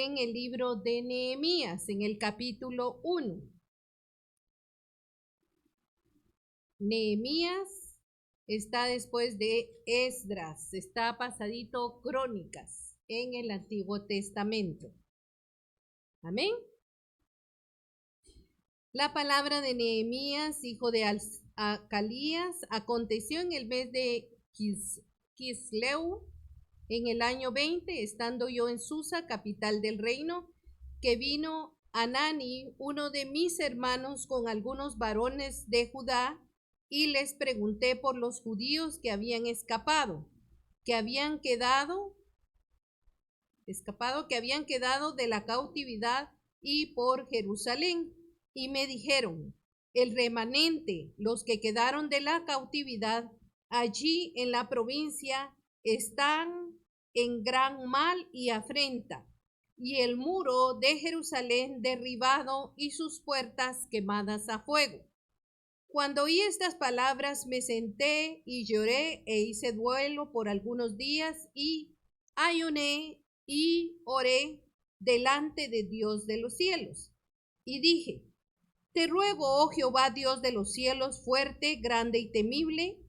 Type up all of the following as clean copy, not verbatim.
en el libro de Nehemías, en el capítulo 1. Nehemías está después de Esdras, está pasadito Crónicas en el Antiguo Testamento. Amén. La palabra de Nehemías, hijo de Acalías, aconteció en el mes de Kisleu, en el año 20, estando yo en Susa, capital del reino, que vino Anani, uno de mis hermanos, con algunos varones de Judá, y les pregunté por los judíos que habían escapado, que habían quedado de la cautividad, y por Jerusalén. Y me dijeron: el remanente, los que quedaron de la cautividad allí en la provincia, están en gran mal y afrenta, y el muro de Jerusalén derribado y sus puertas quemadas a fuego. Cuando oí estas palabras, me senté y lloré e hice duelo por algunos días, y ayuné y oré delante de Dios de los cielos. Y dije: te ruego, oh Jehová, Dios de los cielos, fuerte, grande y temible,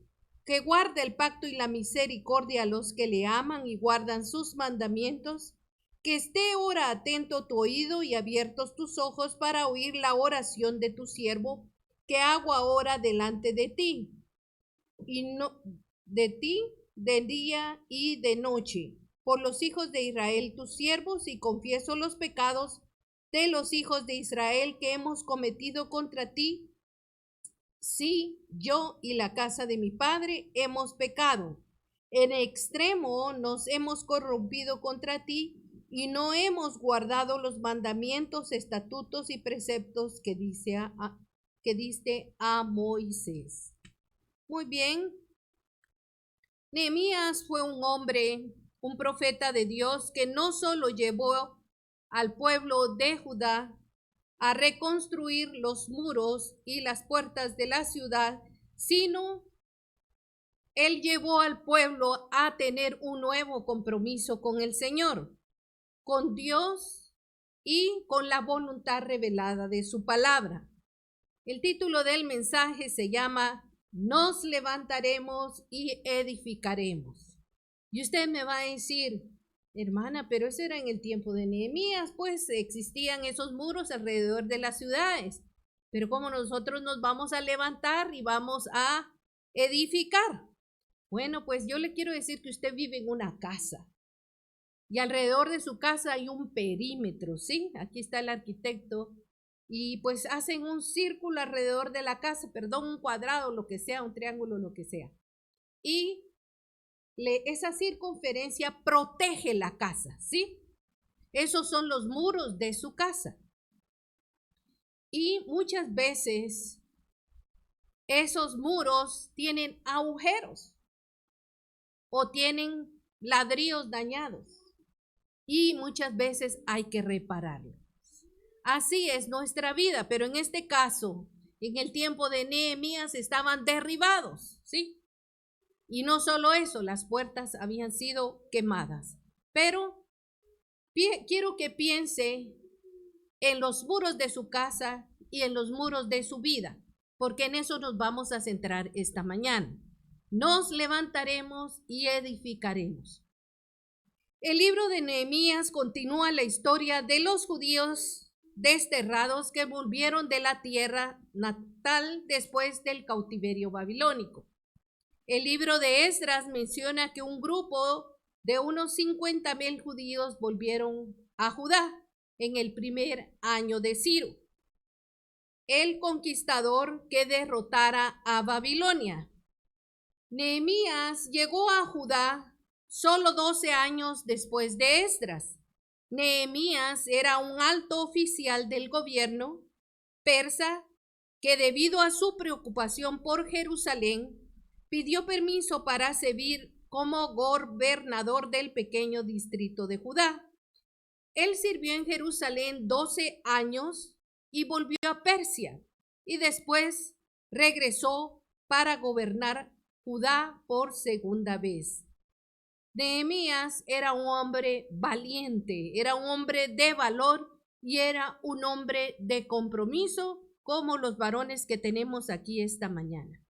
que guarde el pacto y la misericordia a los que le aman y guardan sus mandamientos, que esté ahora atento tu oído y abiertos tus ojos para oír la oración de tu siervo, que hago ahora delante de ti, y no de ti de día y de noche, por los hijos de Israel tus siervos, y confieso los pecados de los hijos de Israel que hemos cometido contra ti. Sí, yo y la casa de mi padre hemos pecado. En extremo nos hemos corrompido contra ti, y no hemos guardado los mandamientos, estatutos y preceptos que diste a Moisés. Muy bien. Nehemías fue un hombre, un profeta de Dios, que no solo llevó al pueblo de Judá a reconstruir los muros y las puertas de la ciudad, sino él llevó al pueblo a tener un nuevo compromiso con el Señor, con Dios y con la voluntad revelada de su palabra. El título del mensaje se llama Nos levantaremos y edificaremos. Y usted me va a decir: hermana, pero eso era en el tiempo de Nehemías, pues existían esos muros alrededor de las ciudades. Pero ¿cómo nosotros nos vamos a levantar y vamos a edificar? Bueno, pues yo le quiero decir que usted vive en una casa, y alrededor de su casa hay un perímetro, ¿sí? Aquí está el arquitecto, y pues hacen un círculo alrededor de la casa, un cuadrado, lo que sea, un triángulo, lo que sea. Y esa circunferencia protege la casa, ¿sí? Esos son los muros de su casa. Y muchas veces esos muros tienen agujeros o tienen ladrillos dañados, y muchas veces hay que repararlos. Así es nuestra vida, pero en este caso, en el tiempo de Nehemías, estaban derribados, ¿sí? Y no solo eso, las puertas habían sido quemadas. Pero quiero que piense en los muros de su casa y en los muros de su vida, porque en eso nos vamos a centrar esta mañana. Nos levantaremos y edificaremos. El libro de Nehemías continúa la historia de los judíos desterrados que volvieron de la tierra natal después del cautiverio babilónico. El libro de Esdras menciona que un grupo de unos 50,000 judíos volvieron a Judá en el primer año de Ciro, el conquistador que derrotara a Babilonia. Nehemías llegó a Judá solo 12 años después de Esdras. Nehemías era un alto oficial del gobierno persa que, debido a su preocupación por Jerusalén, pidió permiso para servir como gobernador del pequeño distrito de Judá. Él sirvió en Jerusalén 12 años y volvió a Persia, y después regresó para gobernar Judá por segunda vez. Nehemías era un hombre valiente, era un hombre de valor y era un hombre de compromiso, como los varones que tenemos aquí esta mañana.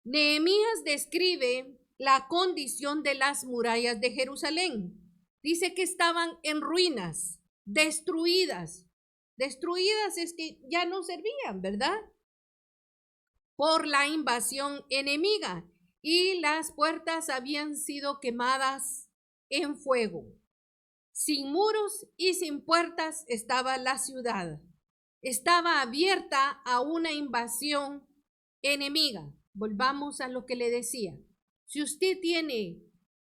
Nehemías describe la condición de las murallas de Jerusalén. Dice que estaban en ruinas, destruidas. Destruidas es que ya no servían, ¿verdad? Por la invasión enemiga, y las puertas habían sido quemadas en fuego. Sin muros y sin puertas estaba la ciudad. Estaba abierta a una invasión enemiga. Volvamos a lo que le decía. Si usted tiene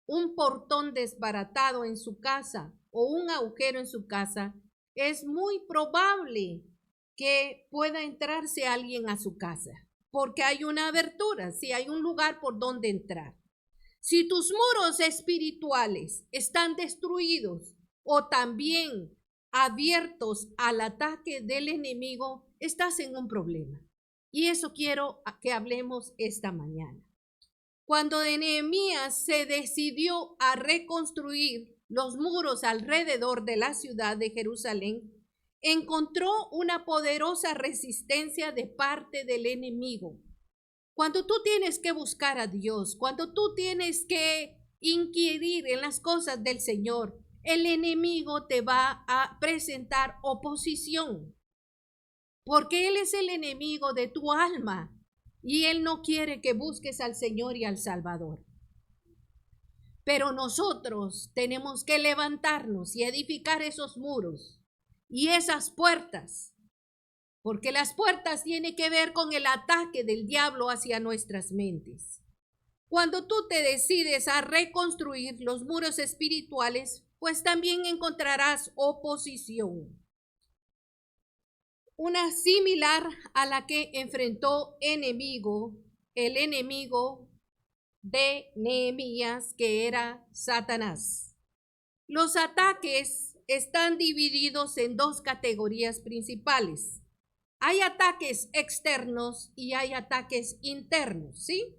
un portón desbaratado en su casa o un agujero en su casa, es muy probable que pueda entrarse alguien a su casa, porque hay una abertura, si hay un lugar por donde entrar. Si tus muros espirituales están destruidos o también abiertos al ataque del enemigo, estás en un problema. Y eso quiero que hablemos esta mañana. Cuando Nehemías se decidió a reconstruir los muros alrededor de la ciudad de Jerusalén, encontró una poderosa resistencia de parte del enemigo. Cuando tú tienes que buscar a Dios, cuando tú tienes que inquirir en las cosas del Señor, el enemigo te va a presentar oposición, porque Él es el enemigo de tu alma y Él no quiere que busques al Señor y al Salvador. Pero nosotros tenemos que levantarnos y edificar esos muros y esas puertas, porque las puertas tienen que ver con el ataque del diablo hacia nuestras mentes. Cuando tú te decides a reconstruir los muros espirituales, pues también encontrarás oposición. Una similar a la que enfrentó el enemigo de Nehemías, que era Satanás. Los ataques están divididos en dos categorías principales. Hay ataques externos y hay ataques internos, ¿sí?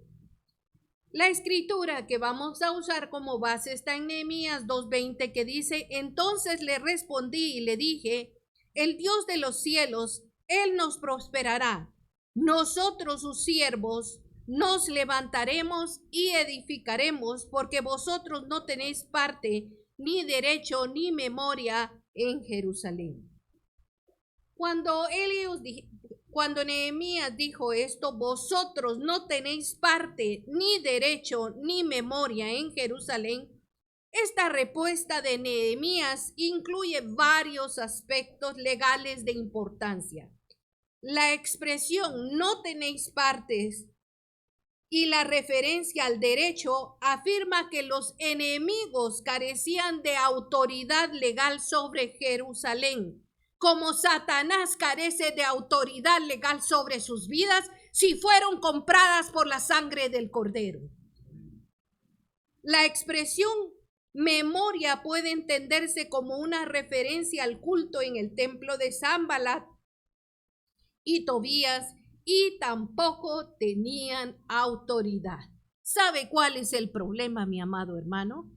La escritura que vamos a usar como base está en Nehemías 2:20, que dice: entonces le respondí y le dije, el Dios de los cielos, Él nos prosperará. Nosotros sus siervos nos levantaremos y edificaremos, porque vosotros no tenéis parte, ni derecho, ni memoria en Jerusalén. Cuando Nehemías dijo esto, vosotros no tenéis parte, ni derecho, ni memoria en Jerusalén, esta respuesta de Nehemías incluye varios aspectos legales de importancia. La expresión no tenéis partes y la referencia al derecho afirma que los enemigos carecían de autoridad legal sobre Jerusalén, como Satanás carece de autoridad legal sobre sus vidas si fueron compradas por la sangre del Cordero. La expresión memoria puede entenderse como una referencia al culto en el templo de Sanballat y Tobías, y tampoco tenían autoridad. ¿Sabe cuál es el problema, mi amado hermano?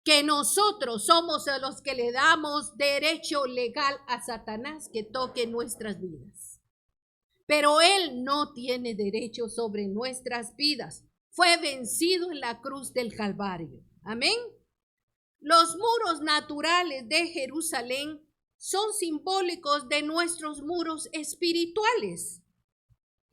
Que nosotros somos los que le damos derecho legal a Satanás que toque nuestras vidas. Pero Él no tiene derecho sobre nuestras vidas. Fue vencido en la cruz del Calvario. Amén. Los muros naturales de Jerusalén son simbólicos de nuestros muros espirituales.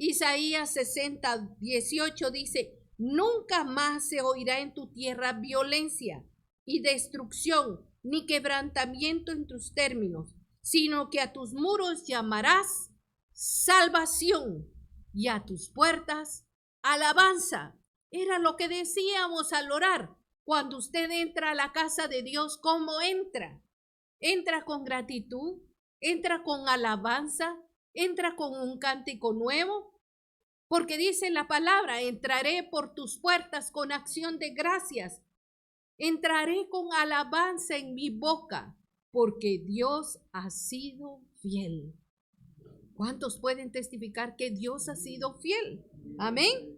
Isaías 60:18 dice: nunca más se oirá en tu tierra violencia y destrucción, ni quebrantamiento en tus términos, sino que a tus muros llamarás salvación y a tus puertas alabanza. Era lo que decíamos al orar. Cuando usted entra a la casa de Dios, ¿cómo entra? Entra con gratitud, entra con alabanza, entra con un cántico nuevo, porque dice la palabra: entraré por tus puertas con acción de gracias, entraré con alabanza en mi boca, porque Dios ha sido fiel. ¿Cuántos pueden testificar que Dios ha sido fiel? Amén.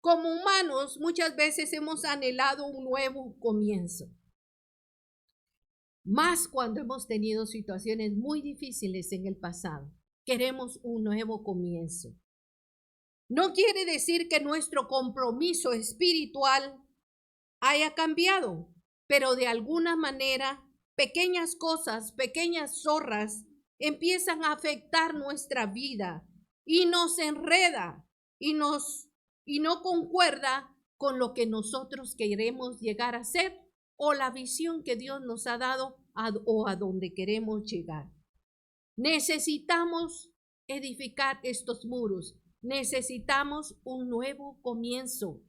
como humanos muchas veces hemos anhelado un nuevo comienzo. Más cuando hemos tenido situaciones muy difíciles en el pasado. Queremos un nuevo comienzo. No quiere decir que nuestro compromiso espiritual haya cambiado, pero de alguna manera pequeñas cosas, pequeñas zorras empiezan a afectar nuestra vida y nos enreda y no concuerda con lo que nosotros queremos llegar a ser o la visión que Dios nos ha dado o a donde queremos llegar. Necesitamos edificar estos muros. Necesitamos un nuevo comienzo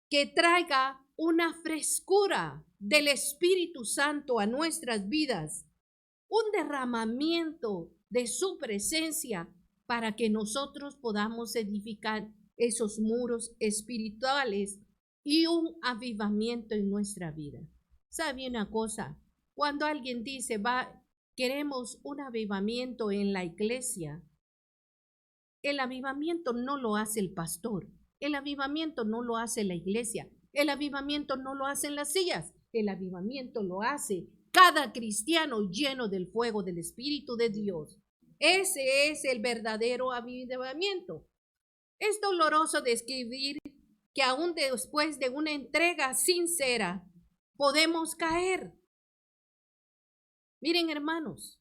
que traiga una frescura del Espíritu Santo a nuestras vidas, un derramamiento de su presencia para que nosotros podamos edificar esos muros espirituales y un avivamiento en nuestra vida. ¿Sabe una cosa? Cuando alguien dice, queremos un avivamiento en la iglesia, el avivamiento no lo hace el pastor, el avivamiento no lo hace la iglesia, el avivamiento no lo hacen las sillas, el avivamiento lo hace cada cristiano lleno del fuego del Espíritu de Dios. Ese es el verdadero avivamiento. Es doloroso describir que aún después de una entrega sincera podemos caer. Miren, hermanos,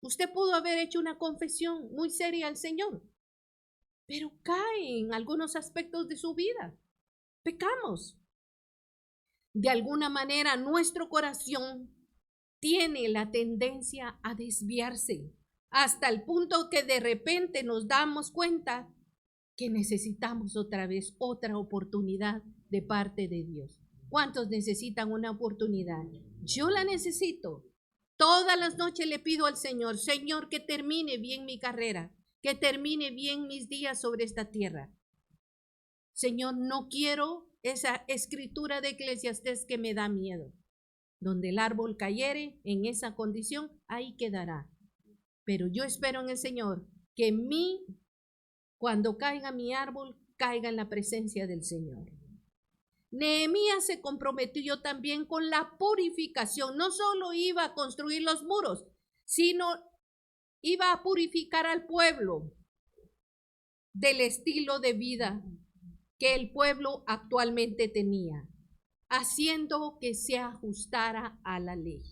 usted pudo haber hecho una confesión muy seria al Señor, pero cae en algunos aspectos de su vida. Pecamos. De alguna manera, nuestro corazón tiene la tendencia a desviarse hasta el punto que de repente nos damos cuenta que necesitamos otra vez otra oportunidad de parte de Dios. ¿Cuántos necesitan una oportunidad? Yo la necesito. Todas las noches le pido al Señor, Señor, que termine bien mi carrera, que termine bien mis días sobre esta tierra. Señor, no quiero esa escritura de Eclesiastés que me da miedo. Donde el árbol cayere en esa condición, ahí quedará. Pero yo espero en el Señor que cuando caiga mi árbol, caiga en la presencia del Señor. Nehemías se comprometió también con la purificación. No solo iba a construir los muros, sino iba a purificar al pueblo del estilo de vida que el pueblo actualmente tenía, haciendo que se ajustara a la ley.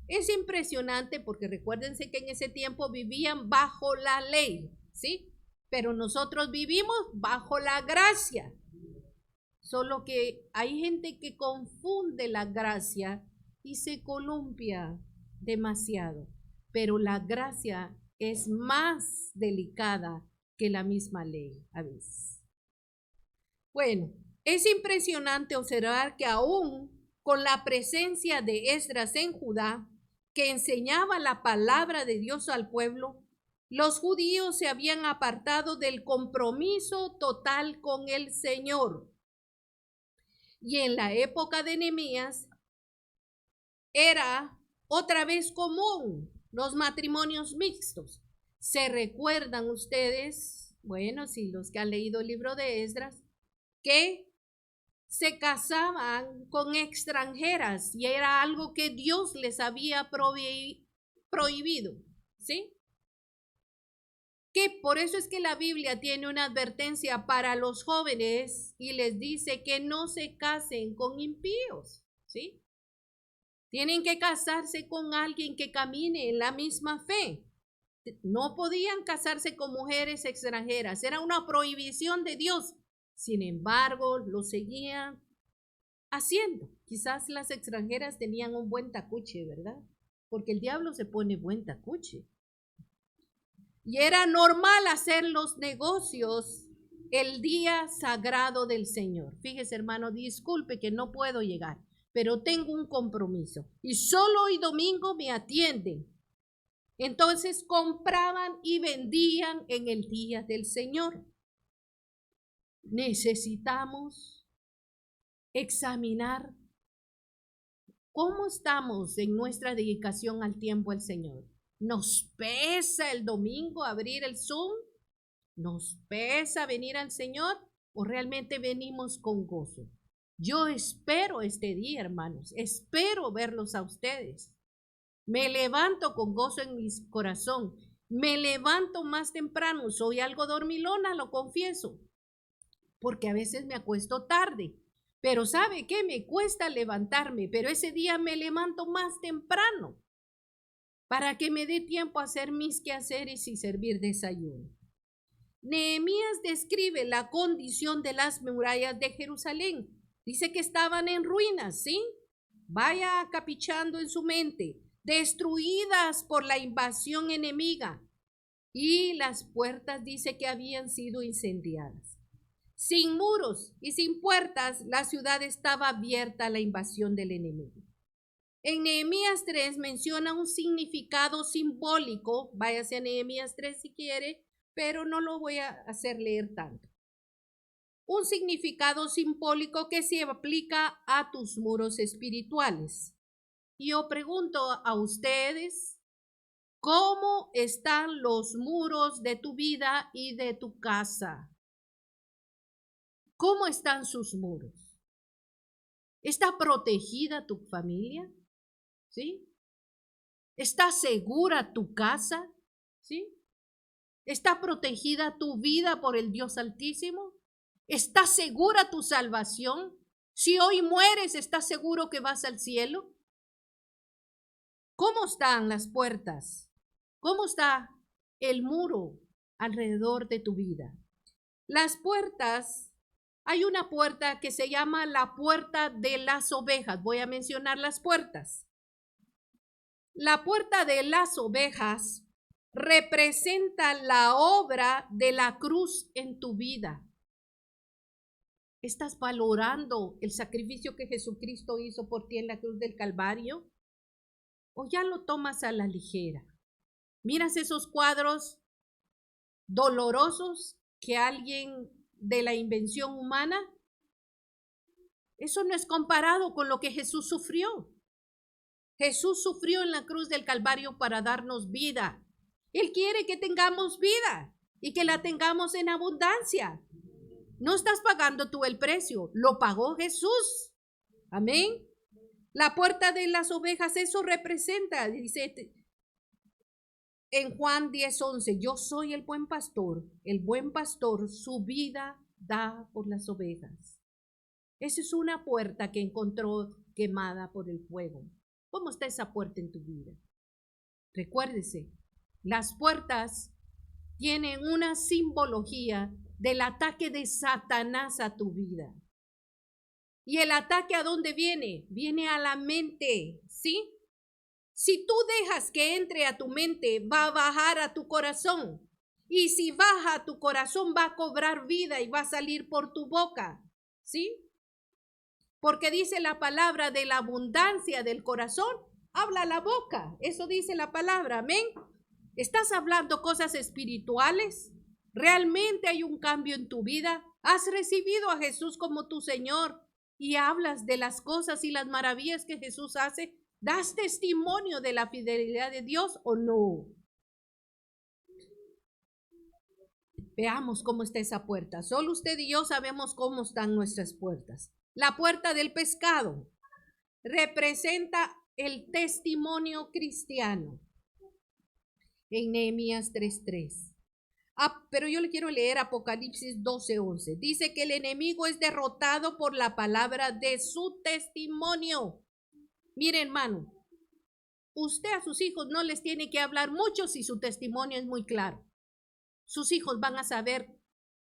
Es impresionante porque recuérdense que en ese tiempo vivían bajo la ley, ¿sí? Pero nosotros vivimos bajo la gracia. Solo que hay gente que confunde la gracia y se columpia demasiado. Pero la gracia es más delicada que la misma ley a veces. Bueno, es impresionante observar que aún con la presencia de Esdras en Judá, que enseñaba la palabra de Dios al pueblo, los judíos se habían apartado del compromiso total con el Señor. Y en la época de Nehemías era otra vez común los matrimonios mixtos. ¿Se recuerdan ustedes? Bueno, si los que han leído el libro de Esdras, que se casaban con extranjeras y era algo que Dios les había prohibido, ¿sí? Que por eso es que la Biblia tiene una advertencia para los jóvenes y les dice que no se casen con impíos, ¿sí? Tienen que casarse con alguien que camine en la misma fe. No podían casarse con mujeres extranjeras, era una prohibición de Dios. Sin embargo, lo seguían haciendo. Quizás las extranjeras tenían un buen tacuche, ¿verdad? Porque el diablo se pone buen tacuche. Y era normal hacer los negocios el día sagrado del Señor. Fíjese, hermano, disculpe que no puedo llegar, pero tengo un compromiso. Y solo hoy domingo me atienden. Entonces compraban y vendían en el día del Señor. Necesitamos examinar cómo estamos en nuestra dedicación al tiempo al Señor. ¿Nos pesa el domingo abrir el Zoom? ¿Nos pesa venir al Señor o realmente venimos con gozo? Yo espero este día, hermanos, espero verlos a ustedes. Me levanto con gozo en mi corazón, me levanto más temprano, soy algo dormilona, lo confieso, porque a veces me acuesto tarde, pero ¿sabe qué? Me cuesta levantarme, pero ese día me levanto más temprano para que me dé tiempo a hacer mis quehaceres y servir desayuno. Nehemías describe la condición de las murallas de Jerusalén. Dice que estaban en ruinas, ¿sí? Vaya capichando en su mente, destruidas por la invasión enemiga. Y las puertas dice que habían sido incendiadas. Sin muros y sin puertas, la ciudad estaba abierta a la invasión del enemigo. En Nehemías 3 menciona un significado simbólico, váyase a Nehemías 3 si quiere, pero no lo voy a hacer leer tanto. Un significado simbólico que se aplica a tus muros espirituales. Y yo pregunto a ustedes, ¿cómo están los muros de tu vida y de tu casa? ¿Cómo están sus muros? ¿Está protegida tu familia? ¿Sí? ¿Está segura tu casa? ¿Sí? ¿Está protegida tu vida por el Dios Altísimo? ¿Está segura tu salvación? Si hoy mueres, ¿estás seguro que vas al cielo? ¿Cómo están las puertas? ¿Cómo está el muro alrededor de tu vida? Las puertas, hay una puerta que se llama la puerta de las ovejas. Voy a mencionar las puertas. La puerta de las ovejas representa la obra de la cruz en tu vida. ¿Estás valorando el sacrificio que Jesucristo hizo por ti en la cruz del Calvario? ¿O ya lo tomas a la ligera? ¿Miras esos cuadros dolorosos que alguien de la invención humana? Eso no es comparado con lo que Jesús sufrió. Jesús sufrió en la cruz del Calvario para darnos vida. Él quiere que tengamos vida y que la tengamos en abundancia. No estás pagando tú el precio, lo pagó Jesús. Amén. La puerta de las ovejas, eso representa, dice en Juan 10:11, yo soy el buen pastor su vida da por las ovejas. Esa es una puerta que encontró quemada por el fuego. ¿Cómo está esa puerta en tu vida? Recuérdese, las puertas tienen una simbología del ataque de Satanás a tu vida. ¿Y el ataque a dónde viene? Viene a la mente, ¿sí? Si tú dejas que entre a tu mente, va a bajar a tu corazón. Y si baja a tu corazón, va a cobrar vida y va a salir por tu boca, ¿sí? Porque dice la palabra de la abundancia del corazón, habla la boca. Eso dice la palabra, amén. ¿Estás hablando cosas espirituales? ¿Realmente hay un cambio en tu vida? ¿Has recibido a Jesús como tu Señor y hablas de las cosas y las maravillas que Jesús hace? ¿Das testimonio de la fidelidad de Dios o no? Veamos cómo está esa puerta. Solo usted y yo sabemos cómo están nuestras puertas. La puerta del pescado representa el testimonio cristiano en Nehemías 3:3. Pero yo le quiero leer Apocalipsis 12:11. Dice que el enemigo es derrotado por la palabra de su testimonio. Mire, hermano, usted a sus hijos no les tiene que hablar mucho si su testimonio es muy claro. Sus hijos van a saber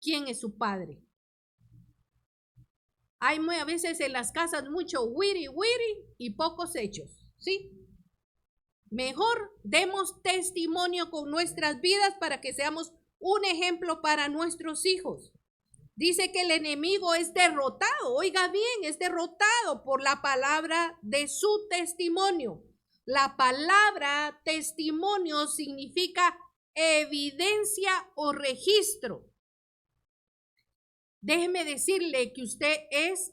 quién es su padre. Hay a veces en las casas mucho wiri y pocos hechos, ¿sí? Mejor demos testimonio con nuestras vidas para que seamos un ejemplo para nuestros hijos. Dice que el enemigo es derrotado, oiga bien, es derrotado por la palabra de su testimonio. La palabra testimonio significa evidencia o registro. Déjeme decirle que usted es,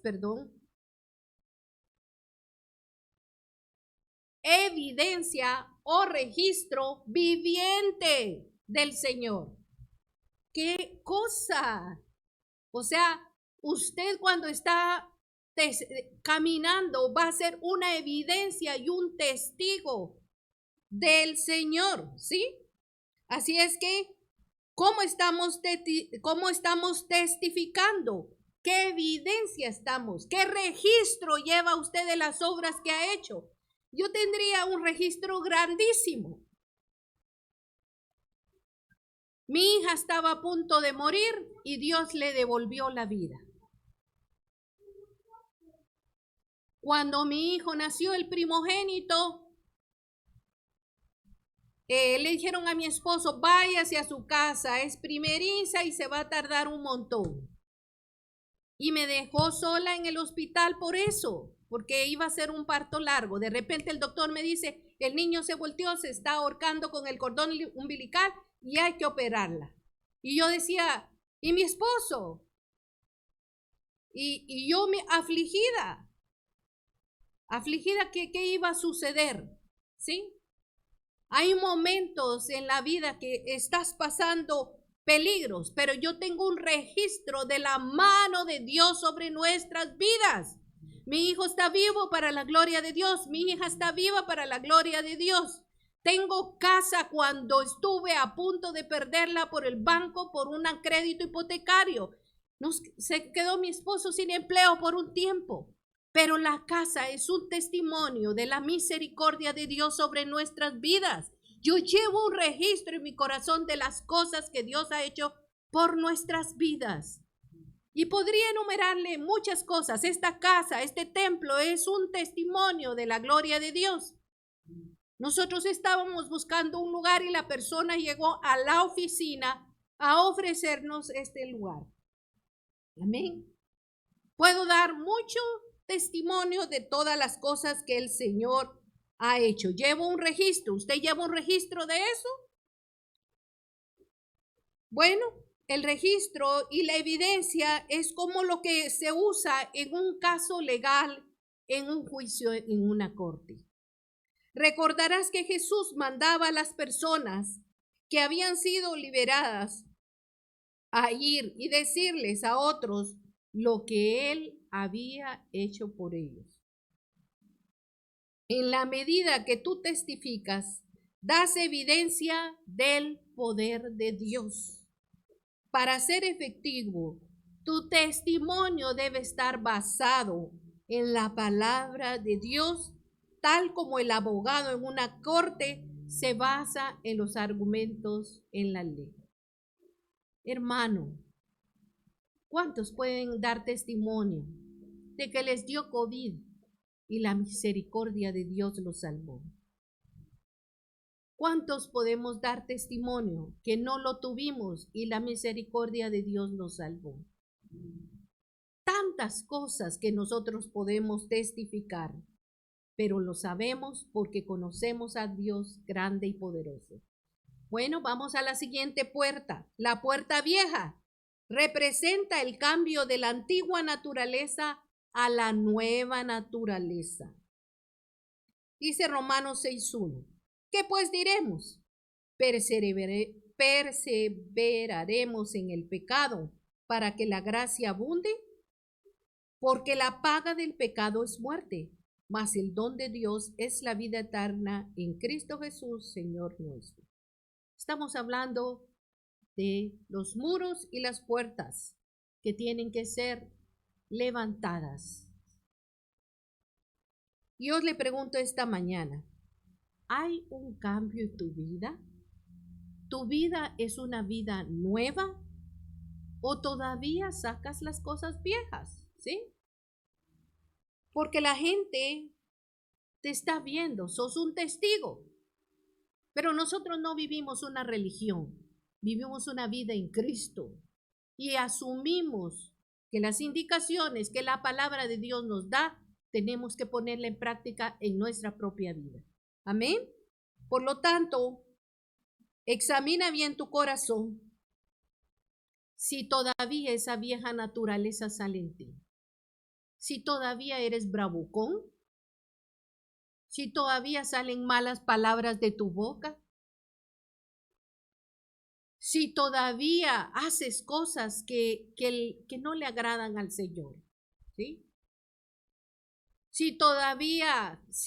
evidencia o registro viviente del Señor. qué cosa. O sea, usted cuando está caminando va a ser una evidencia y un testigo del Señor, ¿sí? Así es que, ¿cómo estamos testificando? ¿Qué evidencia estamos? ¿Qué registro lleva usted de las obras que ha hecho? Yo tendría un registro grandísimo. Mi hija estaba a punto de morir y Dios le devolvió la vida. Cuando mi hijo nació, el primogénito, le dijeron a mi esposo, váyase a su casa, es primeriza y se va a tardar un montón. Y me dejó sola en el hospital por eso, porque iba a ser un parto largo. De repente el doctor me dice, el niño se volteó, se está ahorcando con el cordón umbilical y hay que operarla. Y yo decía, ¿y mi esposo? Y yo me afligida que qué iba a suceder, ¿sí? Hay momentos en la vida que estás pasando peligros, pero yo tengo un registro de la mano de Dios sobre nuestras vidas. Mi hijo está vivo para la gloria de Dios, mi hija está viva para la gloria de Dios. Tengo casa cuando estuve a punto de perderla por el banco por un crédito hipotecario. Se quedó mi esposo sin empleo por un tiempo. Pero la casa es un testimonio de la misericordia de Dios sobre nuestras vidas. Yo llevo un registro en mi corazón de las cosas que Dios ha hecho por nuestras vidas. Y podría enumerarle muchas cosas. Esta casa, este templo es un testimonio de la gloria de Dios. Nosotros estábamos buscando un lugar y la persona llegó a la oficina a ofrecernos este lugar. Amén. Puedo dar mucho testimonio de todas las cosas que el Señor ha hecho. Llevo un registro. ¿Usted lleva un registro de eso? Bueno, el registro y la evidencia es como lo que se usa en un caso legal, en un juicio, en una corte. Recordarás que Jesús mandaba a las personas que habían sido liberadas a ir y decirles a otros lo que Él había hecho por ellos. En la medida que tú testificas, das evidencia del poder de Dios. Para ser efectivo, tu testimonio debe estar basado en la palabra de Dios, tal como el abogado en una corte se basa en los argumentos en la ley. Hermano, ¿cuántos pueden dar testimonio de que les dio COVID y la misericordia de Dios los salvó? ¿Cuántos podemos dar testimonio que no lo tuvimos y la misericordia de Dios nos salvó? Tantas cosas que nosotros podemos testificar, pero lo sabemos porque conocemos a Dios grande y poderoso. Bueno, vamos a la siguiente puerta. La puerta vieja representa el cambio de la antigua naturaleza a la nueva naturaleza. Dice Romanos 6:1. ¿Qué pues diremos? ¿Perseveraremos en el pecado para que la gracia abunde? Porque la paga del pecado es muerte, mas el don de Dios es la vida eterna en Cristo Jesús, Señor nuestro. Estamos hablando de los muros y las puertas que tienen que ser levantadas. Y os le pregunto esta mañana, ¿hay un cambio en tu vida? ¿Tu vida es una vida nueva? ¿O todavía sacas las cosas viejas? ¿Sí? Porque la gente te está viendo, sos un testigo. Pero nosotros no vivimos una religión, vivimos una vida en Cristo y asumimos que las indicaciones que la palabra de Dios nos da, tenemos que ponerla en práctica en nuestra propia vida. Amén. Por lo tanto, examina bien tu corazón si todavía esa vieja naturaleza sale en ti. Si todavía eres bravucón, si todavía salen malas palabras de tu boca, si todavía haces cosas que no le agradan al Señor, ¿sí? Si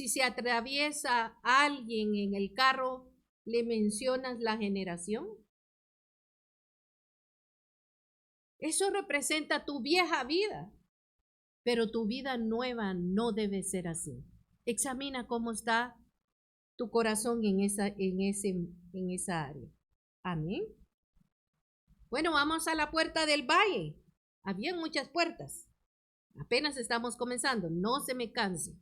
se atraviesa alguien en el carro, le mencionas la generación. Eso representa tu vieja vida, pero tu vida nueva no debe ser así. Examina cómo está tu corazón en esa área. Amén. Bueno, vamos a la puerta del valle. Había muchas puertas. Apenas estamos comenzando, no se me canse.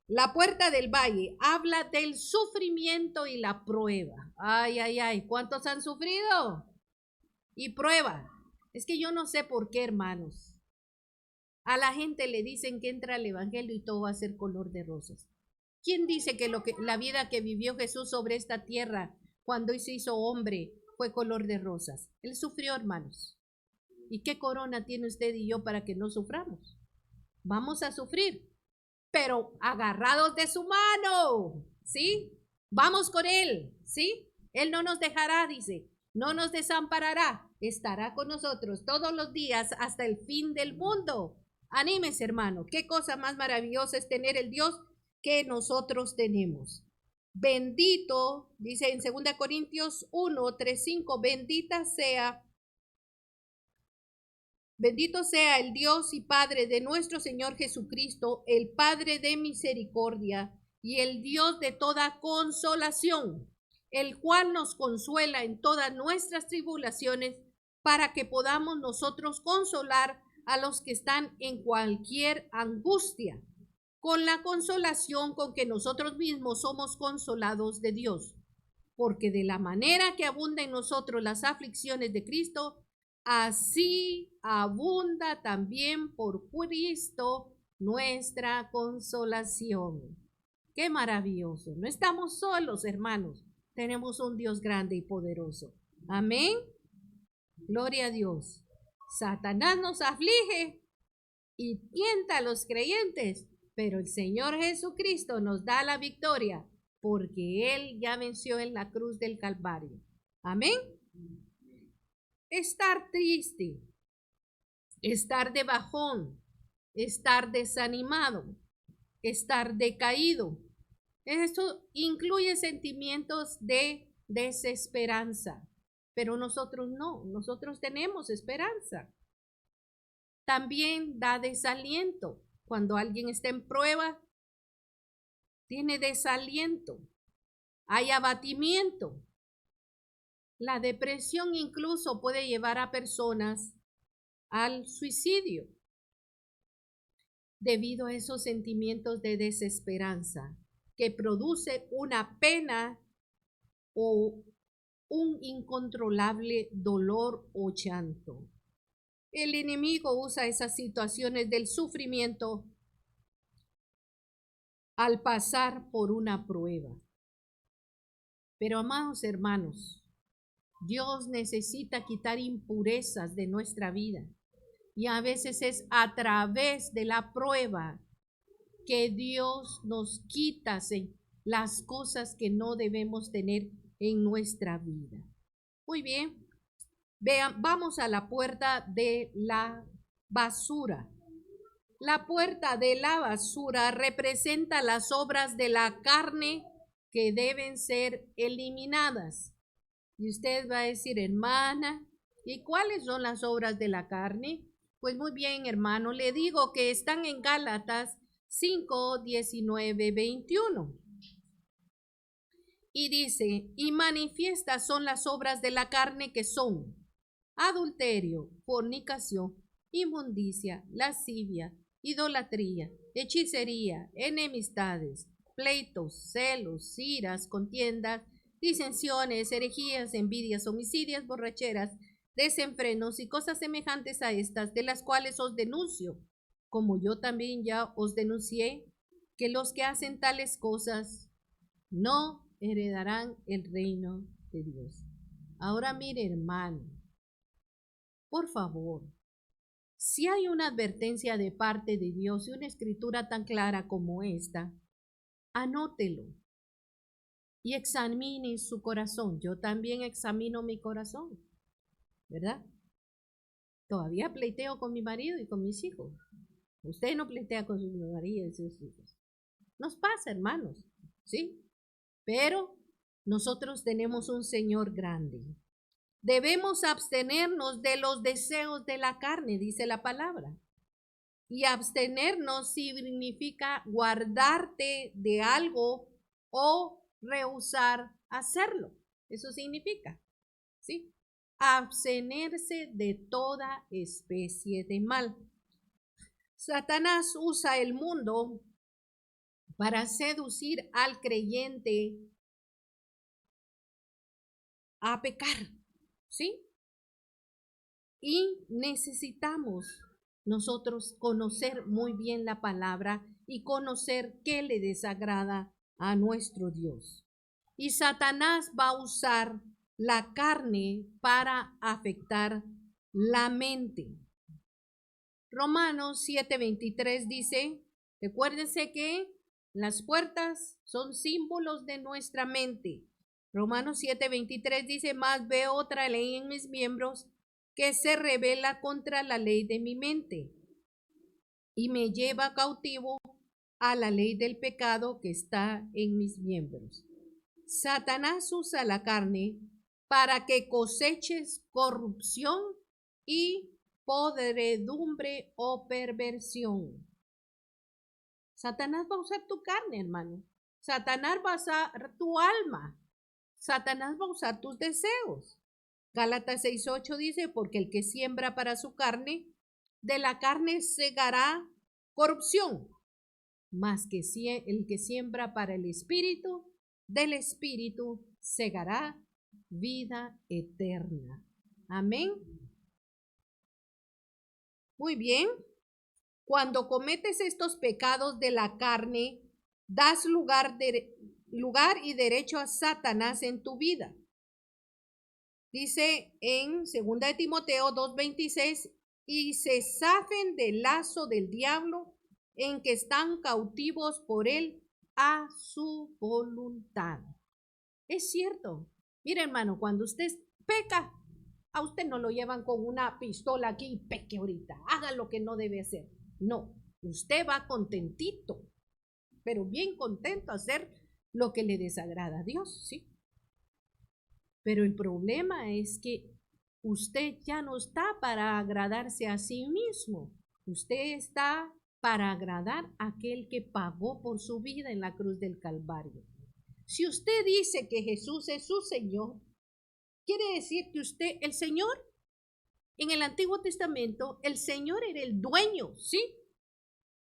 La puerta del valle habla del sufrimiento y la prueba. Ay, ay, ay, ¿cuántos han sufrido? Y prueba. Es que yo no sé por qué, hermanos. A la gente le dicen que entra al evangelio y todo va a ser color de rosas. ¿Quién dice que la vida que vivió Jesús sobre esta tierra cuando se hizo hombre fue color de rosas? Él sufrió, hermanos. ¿Y qué corona tiene usted y yo para que no suframos? Vamos a sufrir, pero agarrados de su mano, ¿sí? Vamos con Él, ¿sí? Él no nos dejará, dice, no nos desamparará, estará con nosotros todos los días hasta el fin del mundo. Anímese, hermano, qué cosa más maravillosa es tener el Dios que nosotros tenemos. Bendito, dice en 2 Corintios 1, 3, 5, Bendito sea el Dios y Padre de nuestro Señor Jesucristo, el Padre de misericordia y el Dios de toda consolación, el cual nos consuela en todas nuestras tribulaciones, para que podamos nosotros consolar a los que están en cualquier angustia, con la consolación con que nosotros mismos somos consolados de Dios. Porque de la manera que abunda en nosotros las aflicciones de Cristo, así abunda también por Cristo nuestra consolación. Qué maravilloso. No estamos solos, hermanos. Tenemos un Dios grande y poderoso. Amén. Gloria a Dios. Satanás nos aflige y tienta a los creyentes, pero el Señor Jesucristo nos da la victoria porque Él ya venció en la cruz del Calvario. Amén. Estar triste, estar de bajón, estar desanimado, estar decaído. Esto incluye sentimientos de desesperanza, pero nosotros no, nosotros tenemos esperanza. También da desaliento. Cuando alguien está en prueba, tiene desaliento, hay abatimiento. La depresión incluso puede llevar a personas al suicidio debido a esos sentimientos de desesperanza que produce una pena o un incontrolable dolor o llanto. El enemigo usa esas situaciones del sufrimiento al pasar por una prueba. Pero amados hermanos, Dios necesita quitar impurezas de nuestra vida. Y a veces es a través de la prueba que Dios nos quita las cosas que no debemos tener en nuestra vida. Muy bien, vean, vamos a la puerta de la basura. La puerta de la basura representa las obras de la carne que deben ser eliminadas. Y usted va a decir, hermana, ¿y cuáles son las obras de la carne? Pues muy bien, hermano, le digo que están en Gálatas 5, 19, 21. Y dice, y manifiestas son las obras de la carne que son adulterio, fornicación, inmundicia, lascivia, idolatría, hechicería, enemistades, pleitos, celos, iras, contiendas, disensiones, herejías, envidias, homicidios, borracheras, desenfrenos y cosas semejantes a estas, de las cuales os denuncio, como yo también ya os denuncié, que los que hacen tales cosas no heredarán el reino de Dios. Ahora mire, hermano, por favor, si hay una advertencia de parte de Dios y una escritura tan clara como esta, anótelo. y examine su corazón. Yo también examino mi corazón, ¿verdad? Todavía pleiteo con mi marido y con mis hijos. Usted no pletea con su marido y sus hijos. Nos pasa, hermanos, ¿sí? Pero nosotros tenemos un Señor grande. Debemos abstenernos de los deseos de la carne, dice la palabra. Y abstenernos significa guardarte de algo o rehusar hacerlo. Eso significa, ¿sí? Abstenerse de toda especie de mal. Satanás usa el mundo para seducir al creyente a pecar, ¿sí? Y necesitamos nosotros conocer muy bien la palabra y conocer qué le desagrada a nuestro Dios. Y Satanás va a usar la carne para afectar la mente. Romanos 7:23 dice, recuérdense que las puertas son símbolos de nuestra mente. Romanos 7:23 dice, más veo otra ley en mis miembros que se rebela contra la ley de mi mente y me lleva cautivo a la ley del pecado que está en mis miembros. Satanás usa la carne para que coseches corrupción y podredumbre o perversión. Satanás va a usar tu carne, hermano. Satanás va a usar tu alma. Satanás va a usar tus deseos. Gálatas 6:8 dice, porque el que siembra para su carne, de la carne segará corrupción, mas que el que siembra para el espíritu, del espíritu segará vida eterna. Amén. Muy bien. Cuando cometes estos pecados de la carne, das lugar y derecho a Satanás en tu vida. Dice en 2 Timoteo 2:26, y se zafen del lazo del diablo en que están cautivos por él a su voluntad. Es cierto. Mira, hermano, cuando usted peca, a usted no lo llevan con una pistola aquí y peque ahorita. Haga lo que no debe hacer. No, usted va contentito, pero bien contento a hacer lo que le desagrada a Dios, ¿sí? Pero el problema es que usted ya no está para agradarse a sí mismo. Usted está para agradar a aquel que pagó por su vida en la cruz del Calvario. Si usted dice que Jesús es su Señor, quiere decir que usted, el Señor, en el Antiguo Testamento, el Señor era el dueño, ¿sí?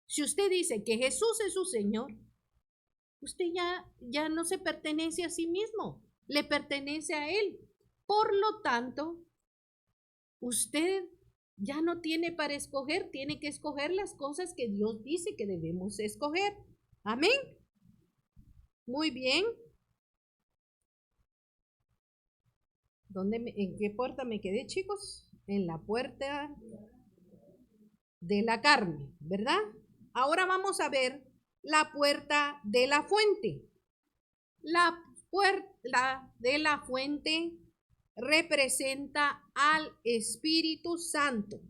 Si usted dice que Jesús es su Señor, usted ya no se pertenece a sí mismo, le pertenece a Él. Por lo tanto, usted ya no tiene para escoger, tiene que escoger las cosas que Dios dice que debemos escoger. Amén. Muy bien. ¿En qué puerta me quedé, chicos? En la puerta de la carne, ¿verdad? Ahora vamos a ver la puerta de la fuente. La puerta de la fuente representa al Espíritu Santo.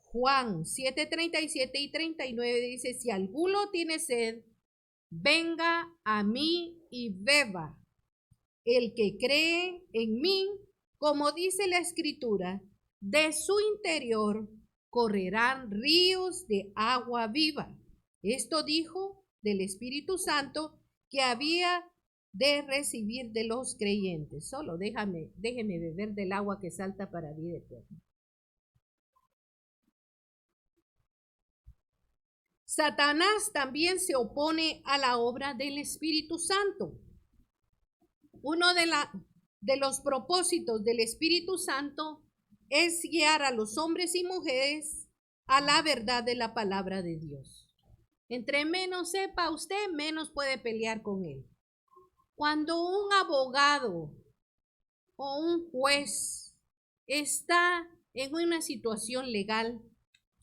Juan 7:37 y 39 dice, si alguno tiene sed, venga a mí y beba. El que cree en mí, como dice la Escritura, de su interior correrán ríos de agua viva. Esto dijo del Espíritu Santo que había de recibir de los creyentes. Solo déjeme beber del agua que salta para vida eterna. Satanás también se opone a la obra del Espíritu Santo. Uno de los propósitos del Espíritu Santo es guiar a los hombres y mujeres a la verdad de la palabra de Dios. Entre menos sepa usted, menos puede pelear con él. Cuando un abogado o un juez está en una situación legal,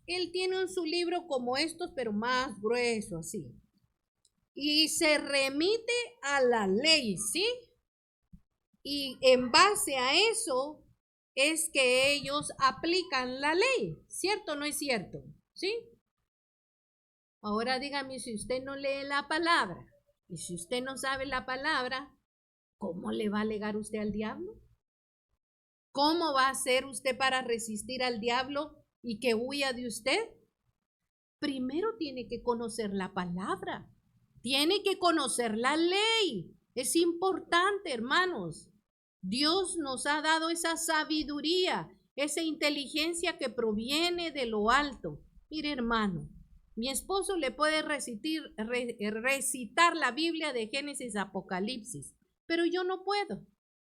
él tiene su libro como estos, pero más grueso así. y se remite a la ley, ¿sí? Y en base a eso es que ellos aplican la ley, ¿cierto o no es cierto? ¿Sí? Ahora dígame, si usted no lee la palabra y si usted no sabe la palabra, ¿cómo le va a alegar usted al diablo? ¿Cómo va a hacer usted para resistir al diablo y que huya de usted? Primero tiene que conocer la palabra, tiene que conocer la ley. Es importante, hermanos. Dios nos ha dado esa sabiduría, esa inteligencia que proviene de lo alto. Mire, hermano, mi esposo le puede recitar la Biblia de Génesis a Apocalipsis, pero yo no puedo.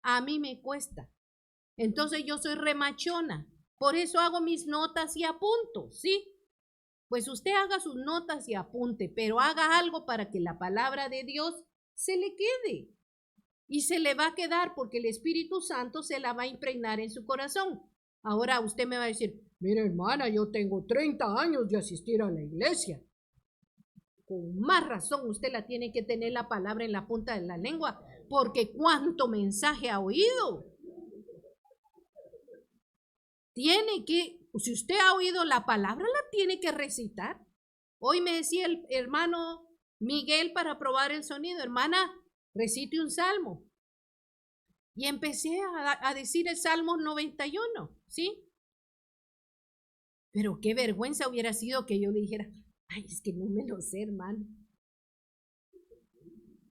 A mí me cuesta. Entonces yo soy remachona. Por eso hago mis notas y apunto, ¿sí? Pues usted haga sus notas y apunte, pero haga algo para que la palabra de Dios se le quede. Y se le va a quedar porque el Espíritu Santo se la va a impregnar en su corazón. Ahora usted me va a decir, mira hermana, yo tengo 30 años de asistir a la iglesia. Con más razón usted la tiene que tener la palabra en la punta de la lengua, porque cuánto mensaje ha oído. Tiene que, si usted ha oído la palabra, la tiene que recitar. Hoy me decía el hermano Miguel para probar el sonido, hermana, recite un salmo. Y empecé a decir el Salmo 91, ¿sí? Pero qué vergüenza hubiera sido que yo le dijera, ay, es que no me lo sé, hermano.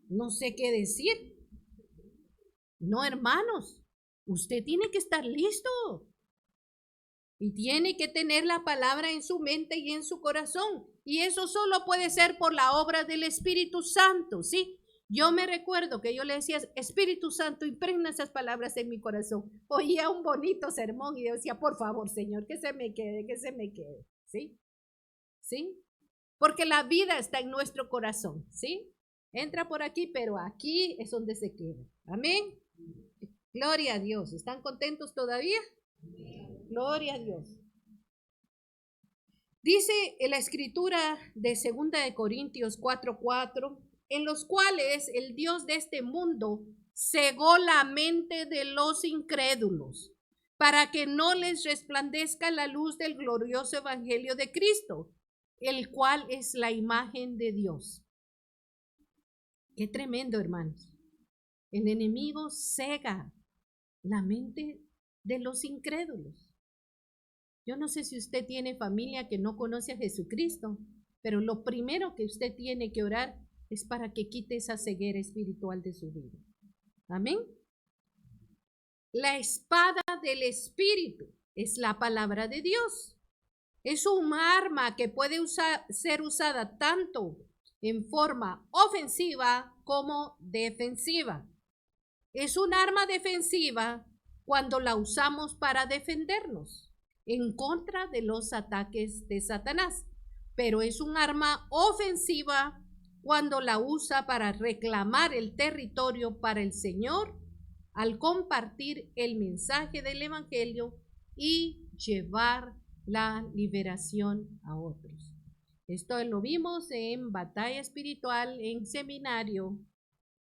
No sé qué decir. No, hermanos, usted tiene que estar listo. Y tiene que tener la palabra en su mente y en su corazón. Y eso solo puede ser por la obra del Espíritu Santo, ¿sí? Yo me recuerdo que yo le decía, Espíritu Santo, impregna esas palabras en mi corazón. Oía un bonito sermón y yo decía, por favor, Señor, que se me quede, ¿sí? ¿Sí? Porque la vida está en nuestro corazón, ¿sí? Entra por aquí, pero aquí es donde se queda. Amén. Gloria a Dios. ¿Están contentos todavía? Gloria a Dios. Dice en la escritura de 2 de Corintios 4:4, en los cuales el Dios de este mundo cegó la mente de los incrédulos, para que no les resplandezca la luz del glorioso evangelio de Cristo, el cual es la imagen de Dios. Qué tremendo, hermanos. El enemigo cega la mente de los incrédulos. Yo no sé si usted tiene familia que no conoce a Jesucristo, pero lo primero que usted tiene que orar es para que quite esa ceguera espiritual de su vida. Amén. La espada del Espíritu es la palabra de Dios. Es un arma que puede ser usada tanto en forma ofensiva como defensiva. Es un arma defensiva cuando la usamos para defendernos en contra de los ataques de Satanás, pero es un arma ofensiva cuando la usa para reclamar el territorio para el Señor al compartir el mensaje del Evangelio y llevar la liberación a otros. Esto lo vimos en batalla espiritual, en seminario,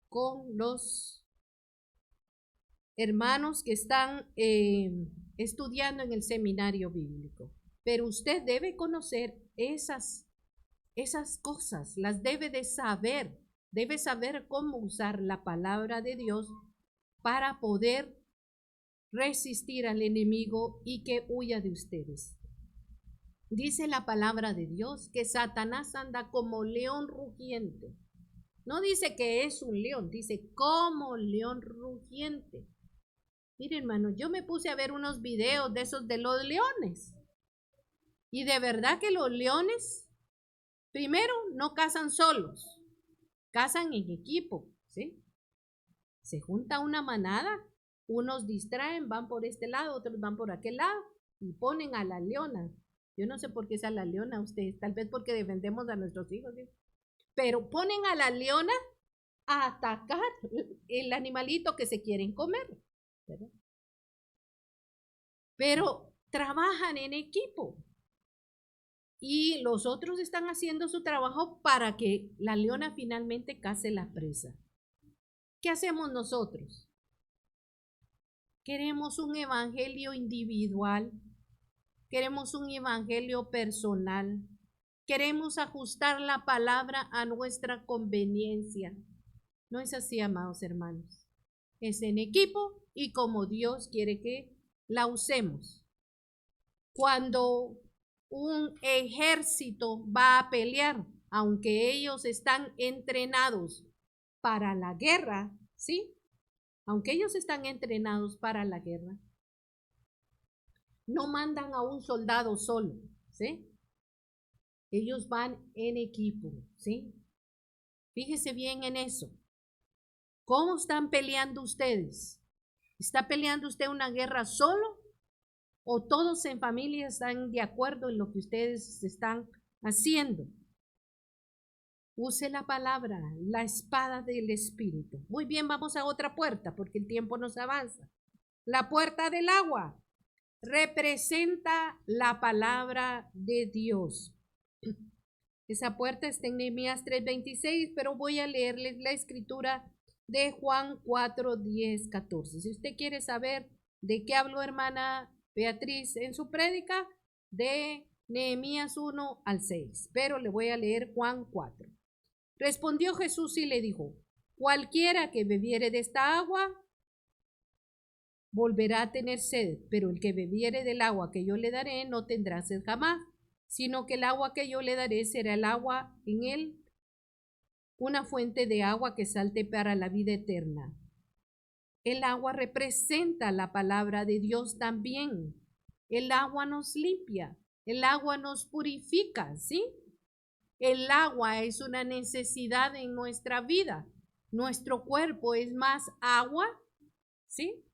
con los hermanos que están estudiando en el seminario bíblico. Pero usted debe conocer esas cosas, las debe saber cómo usar la palabra de Dios para poder resistir al enemigo y que huya de ustedes. Dice la palabra de Dios que Satanás anda como león rugiente. No dice que es un león, dice como león rugiente. Mire, hermano, yo me puse a ver unos videos de esos de los leones. Y de verdad que los leones, primero, no cazan solos, cazan en equipo, ¿sí? Se junta una manada, unos distraen, van por este lado, otros van por aquel lado y ponen a la leona. Yo no sé por qué es a la leona ustedes, tal vez porque defendemos a nuestros hijos, ¿sí? Pero ponen a la leona a atacar el animalito que se quieren comer, ¿verdad? Pero trabajan en equipo. y los otros están haciendo su trabajo para que la leona finalmente case la presa. ¿Qué hacemos nosotros? Queremos un evangelio individual, queremos un evangelio personal, queremos ajustar la palabra a nuestra conveniencia. No es así, amados hermanos. Es en equipo y como Dios quiere que la usemos. Cuando un ejército va a pelear, aunque ellos están entrenados para la guerra, ¿sí? Aunque ellos están entrenados para la guerra, no mandan a un soldado solo, ¿sí? Ellos van en equipo, ¿sí? Fíjese bien en eso. ¿Cómo están peleando ustedes? ¿Está peleando usted una guerra solo? ¿O todos en familia están de acuerdo en lo que ustedes están haciendo? Use la palabra, la espada del Espíritu. Muy bien, vamos a otra puerta porque el tiempo nos avanza. La puerta del agua representa la palabra de Dios. Esa puerta está en Nehemías 3:26, pero voy a leerles la escritura de Juan 4:10-14. Si usted quiere saber de qué habló hermana Beatriz en su prédica, de Nehemías 1-6, pero le voy a leer Juan 4. Respondió Jesús y le dijo, cualquiera que bebiere de esta agua volverá a tener sed, pero el que bebiere del agua que yo le daré no tendrá sed jamás, sino que el agua que yo le daré será el agua en él, una fuente de agua que salte para la vida eterna. El agua representa la palabra de Dios también. El agua nos limpia, el agua nos purifica, ¿sí? El agua es una necesidad en nuestra vida. Nuestro cuerpo es más agua, ¿sí?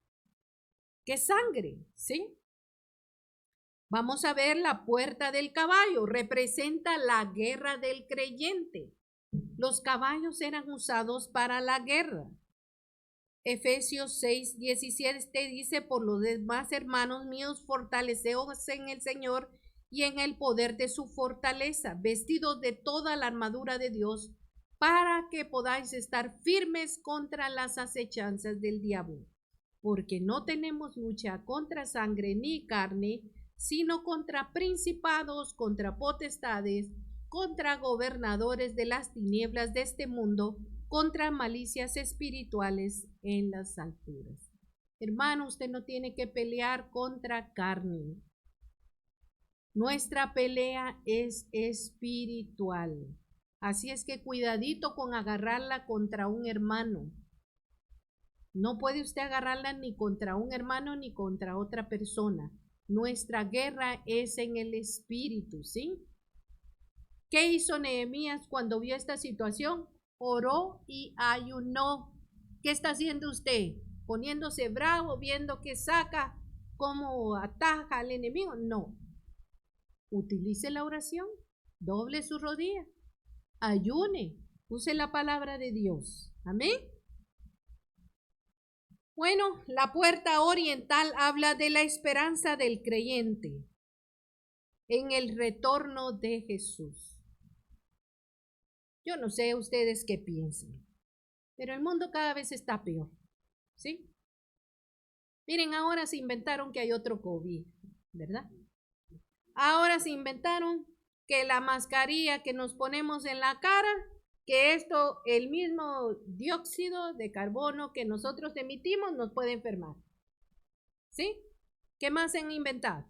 Que sangre, ¿sí? Vamos a ver la puerta del caballo. Representa la guerra del creyente. Los caballos eran usados para la guerra. Efesios 6:17 dice, por lo demás, hermanos míos, fortaleceos en el Señor y en el poder de su fortaleza, vestidos de toda la armadura de Dios, para que podáis estar firmes contra las acechanzas del diablo. Porque no tenemos lucha contra sangre ni carne, sino contra principados, contra potestades, contra gobernadores de las tinieblas de este mundo, contra malicias espirituales en las alturas. Hermano, usted no tiene que pelear contra carne. Nuestra pelea es espiritual. Así es que cuidadito con agarrarla contra un hermano. No puede usted agarrarla ni contra un hermano ni contra otra persona. Nuestra guerra es en el espíritu, ¿sí? ¿Qué hizo Nehemías cuando vio esta situación? Oró y ayunó. ¿Qué está haciendo usted? ¿Poniéndose bravo, viendo que saca, cómo ataja al enemigo? No. Utilice la oración, doble su rodilla, ayune, use la palabra de Dios. Amén. Bueno, la puerta oriental habla de la esperanza del creyente en el retorno de Jesús. Yo no sé ustedes qué piensan, pero el mundo cada vez está peor, ¿sí? Miren, ahora se inventaron que hay otro COVID, ¿verdad? Ahora se inventaron que la mascarilla que nos ponemos en la cara, que esto, el mismo dióxido de carbono que nosotros emitimos nos puede enfermar. ¿Sí? ¿Qué más han inventado?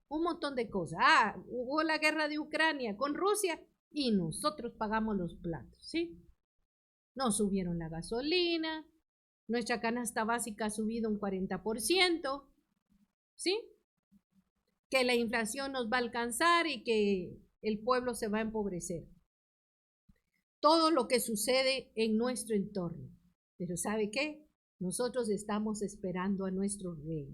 Un montón de cosas. Hubo la guerra de Ucrania con Rusia y nosotros pagamos los platos, ¿sí? Nos subieron la gasolina, nuestra canasta básica ha subido un 40%, ¿sí? Que la inflación nos va a alcanzar y que el pueblo se va a empobrecer. Todo lo que sucede en nuestro entorno. Pero ¿sabe qué? Nosotros estamos esperando a nuestro rey.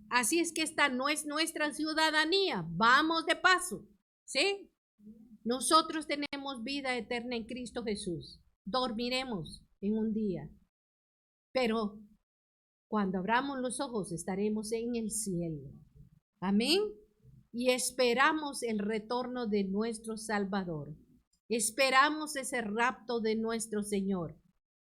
Así es que esta no es nuestra ciudadanía. Vamos de paso, ¿sí? Nosotros tenemos vida eterna en Cristo Jesús. Dormiremos en un día. Pero cuando abramos los ojos estaremos en el cielo. Amén. y esperamos el retorno de nuestro Salvador. Esperamos ese rapto de nuestro Señor.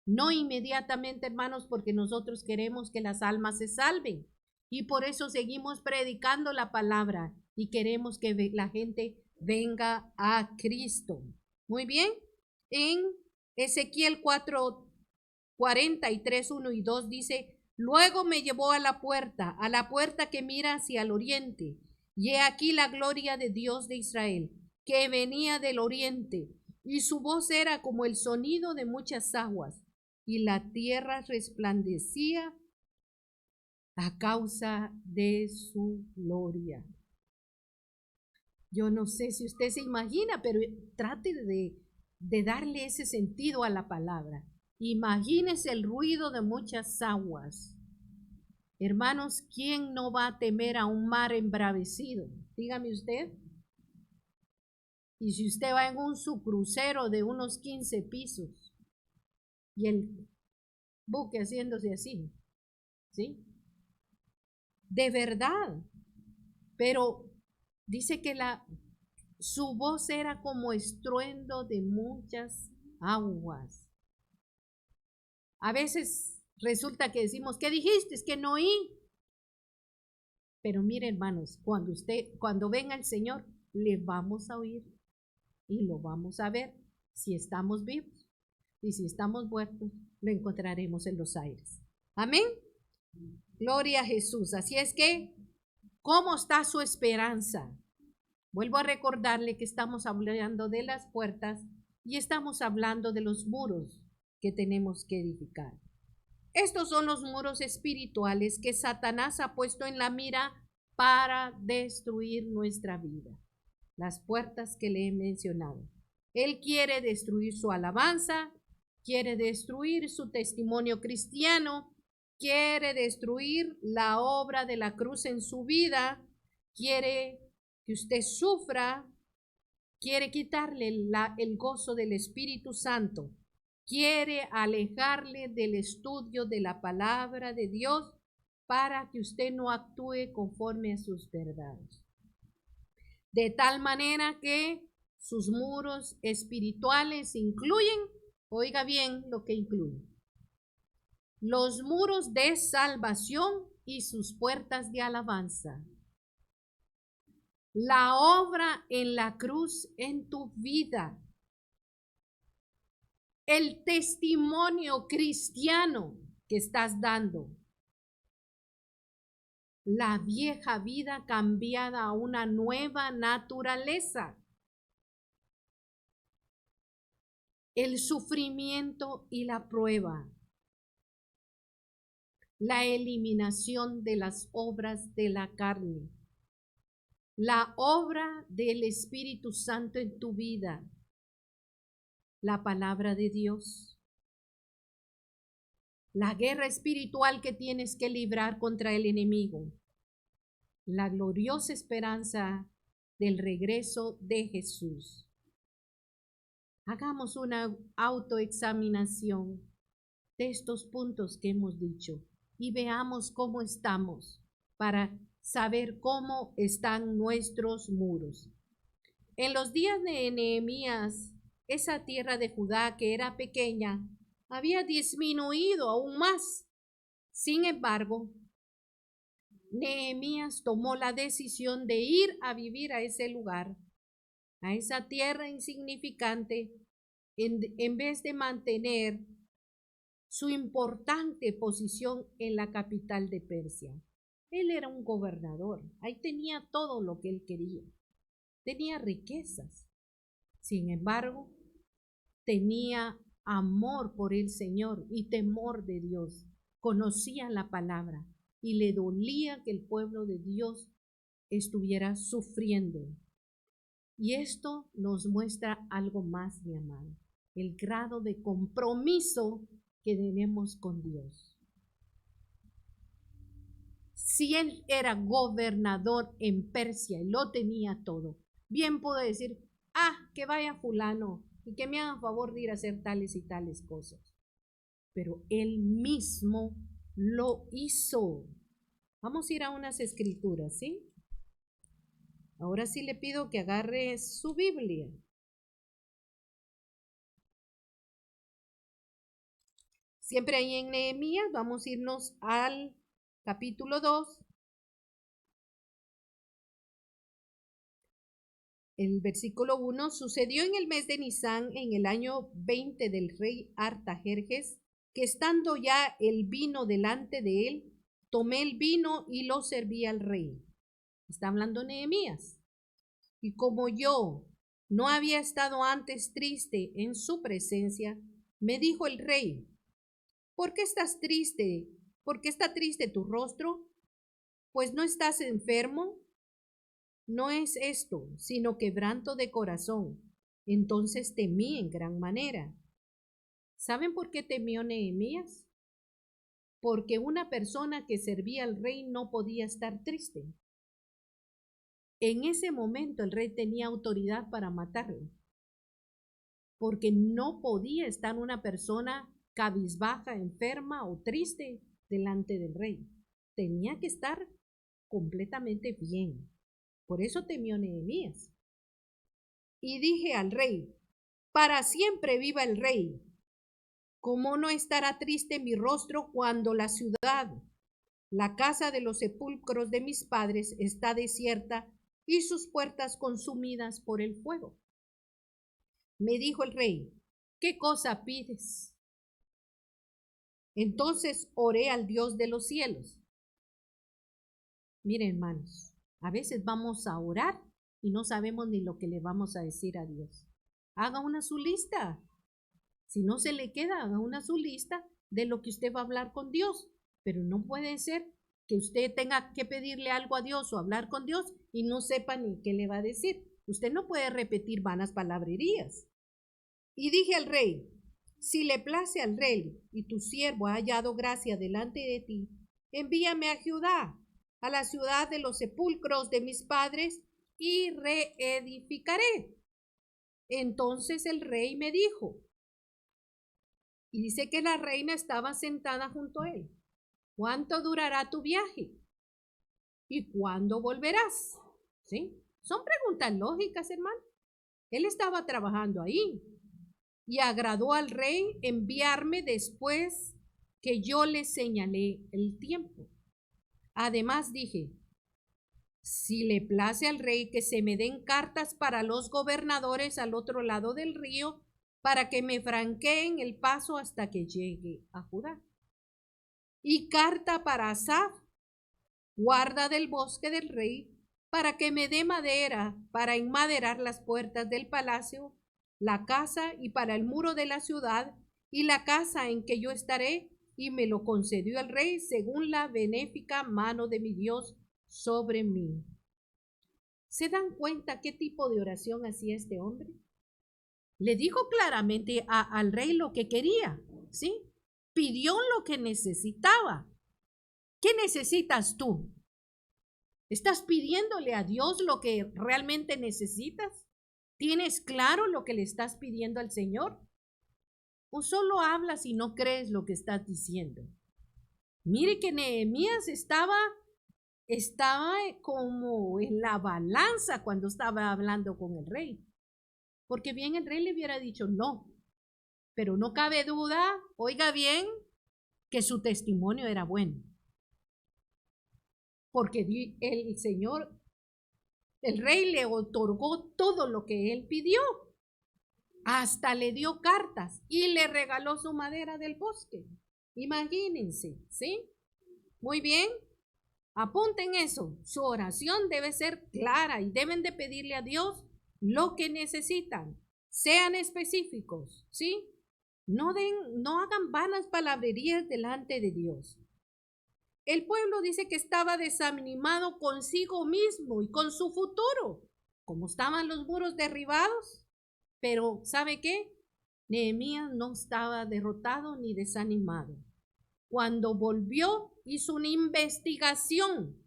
No inmediatamente, hermanos, porque nosotros queremos que las almas se salven. Y por eso seguimos predicando la palabra y queremos que la gente venga a Cristo. Muy bien. En Ezequiel 4:43, 1 y 2 dice: luego me llevó a la puerta que mira hacia el oriente. Y he aquí la gloria de Dios de Israel, que venía del oriente, y su voz era como el sonido de muchas aguas, y la tierra resplandecía a causa de su gloria. Yo no sé si usted se imagina, pero trate de darle ese sentido a la palabra. Imagínese el ruido de muchas aguas. Hermanos, ¿quién no va a temer a un mar embravecido? Dígame usted. Y si usted va en un subcrucero de unos 15 pisos y el buque haciéndose así, ¿sí? De verdad. Pero dice que su voz era como estruendo de muchas aguas. A veces resulta que decimos, ¿qué dijiste? Es que no oí. Pero mire, hermanos, cuando venga el Señor, le vamos a oír y lo vamos a ver si estamos vivos. Y si estamos muertos, lo encontraremos en los aires. Amén. Gloria a Jesús. Así es que, ¿cómo está su esperanza? Vuelvo a recordarle que estamos hablando de las puertas y estamos hablando de los muros que tenemos que edificar. Estos son los muros espirituales que Satanás ha puesto en la mira para destruir nuestra vida. Las puertas que le he mencionado. Él quiere destruir su alabanza, quiere destruir su testimonio cristiano, quiere destruir la obra de la cruz en su vida, quiere que usted sufra, quiere quitarle el gozo del Espíritu Santo, quiere alejarle del estudio de la palabra de Dios para que usted no actúe conforme a sus verdades. De tal manera que sus muros espirituales incluyen, oiga bien lo que incluye, los muros de salvación y sus puertas de alabanza. La obra en la cruz en tu vida. El testimonio cristiano que estás dando. La vieja vida cambiada a una nueva naturaleza. El sufrimiento y la prueba. La eliminación de las obras de la carne. La obra del Espíritu Santo en tu vida. La palabra de Dios. La guerra espiritual que tienes que librar contra el enemigo. La gloriosa esperanza del regreso de Jesús. Hagamos una autoexaminación de estos puntos que hemos dicho y veamos cómo estamos para saber cómo están nuestros muros. En los días de Nehemías, esa tierra de Judá que era pequeña había disminuido aún más. Sin embargo, Nehemías tomó la decisión de ir a vivir a ese lugar, a esa tierra insignificante, en vez de mantener su importante posición en la capital de Persia. Él era un gobernador, ahí tenía todo lo que él quería, tenía riquezas. Sin embargo, tenía amor por el Señor y temor de Dios, conocía la palabra y le dolía que el pueblo de Dios estuviera sufriendo. Y esto nos muestra algo más, mi amado, el grado de compromiso que tenemos con Dios. Si él era gobernador en Persia y lo tenía todo, bien pudo decir, que vaya fulano y que me hagan favor de ir a hacer tales y tales cosas. Pero él mismo lo hizo. Vamos a ir a unas escrituras, ¿sí? Ahora sí le pido que agarre su Biblia. Siempre ahí en Nehemías, vamos a irnos al capítulo 2. El versículo 1, sucedió en el mes de Nisán, en el año 20 del rey Artajerjes, que estando ya el vino delante de él, tomé el vino y lo serví al rey. Está hablando Nehemías. Y como yo no había estado antes triste en su presencia, me dijo el rey, ¿por qué estás triste? ¿Por qué está triste tu rostro? Pues no estás enfermo. No es esto, sino quebranto de corazón. Entonces temí en gran manera. ¿Saben por qué temió Nehemías? Porque una persona que servía al rey no podía estar triste. En ese momento el rey tenía autoridad para matarlo, porque no podía estar una persona cabizbaja, enferma o triste delante del rey. Tenía que estar completamente bien. Por eso temió Nehemías. Y dije al rey, para siempre viva el rey. ¿Cómo no estará triste mi rostro cuando la ciudad, la casa de los sepulcros de mis padres, está desierta y sus puertas consumidas por el fuego? Me dijo el rey, ¿qué cosa pides? Entonces oré al Dios de los cielos. Miren, hermanos, a veces vamos a orar y no sabemos ni lo que le vamos a decir a Dios. Haga una su lista. Si no se le queda, haga una su lista de lo que usted va a hablar con Dios. Pero no puede ser que usted tenga que pedirle algo a Dios o hablar con Dios y no sepa ni qué le va a decir. Usted no puede repetir vanas palabrerías. Y dije al rey, si le place al rey y tu siervo ha hallado gracia delante de ti, envíame a Judá, a la ciudad de los sepulcros de mis padres, y reedificaré. Entonces el rey me dijo, y dice que la reina estaba sentada junto a él, ¿cuánto durará tu viaje? ¿Y cuándo volverás? ¿Sí? Son preguntas lógicas, hermano. Él estaba trabajando ahí y agradó al rey enviarme después que yo le señalé el tiempo. Además dije, si le place al rey que se me den cartas para los gobernadores al otro lado del río, para que me franqueen el paso hasta que llegue a Judá. Y carta para Asaf, guarda del bosque del rey, para que me dé madera para enmaderar las puertas del palacio, la casa y para el muro de la ciudad y la casa en que yo estaré, y me lo concedió el rey según la benéfica mano de mi Dios sobre mí. ¿Se dan cuenta qué tipo de oración hacía este hombre? Le dijo claramente al rey lo que quería, ¿sí? Pidió lo que necesitaba. ¿Qué necesitas tú? ¿Estás pidiéndole a Dios lo que realmente necesitas? ¿Tienes claro lo que le estás pidiendo al Señor? ¿O solo hablas y no crees lo que estás diciendo? Mire que Nehemías estaba como en la balanza cuando estaba hablando con el rey. Porque bien el rey le hubiera dicho no, pero no cabe duda, oiga bien, que su testimonio era bueno. Porque el Señor, el rey le otorgó todo lo que él pidió. Hasta le dio cartas y le regaló su madera del bosque. Imagínense, ¿sí? Muy bien, apunten eso. Su oración debe ser clara y deben de pedirle a Dios lo que necesitan. Sean específicos, ¿sí? No hagan vanas palabrerías delante de Dios. El pueblo dice que estaba desanimado consigo mismo y con su futuro, como estaban los muros derribados. Pero ¿sabe qué? Nehemías no estaba derrotado ni desanimado. Cuando volvió, hizo una investigación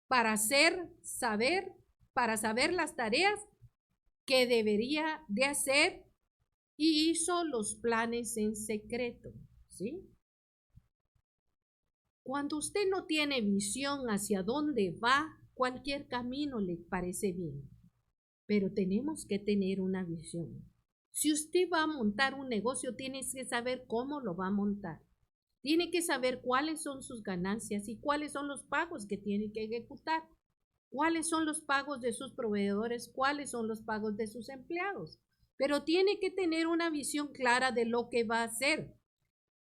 para saber las tareas que debería de hacer y hizo los planes en secreto, ¿sí? Cuando usted no tiene visión hacia dónde va cualquier camino le parece bien, pero tenemos que tener una visión. Si usted va a montar un negocio, tiene que saber cómo lo va a montar. Tiene que saber cuáles son sus ganancias y cuáles son los pagos que tiene que ejecutar. Cuáles son los pagos de sus proveedores, cuáles son los pagos de sus empleados. Pero tiene que tener una visión clara de lo que va a hacer.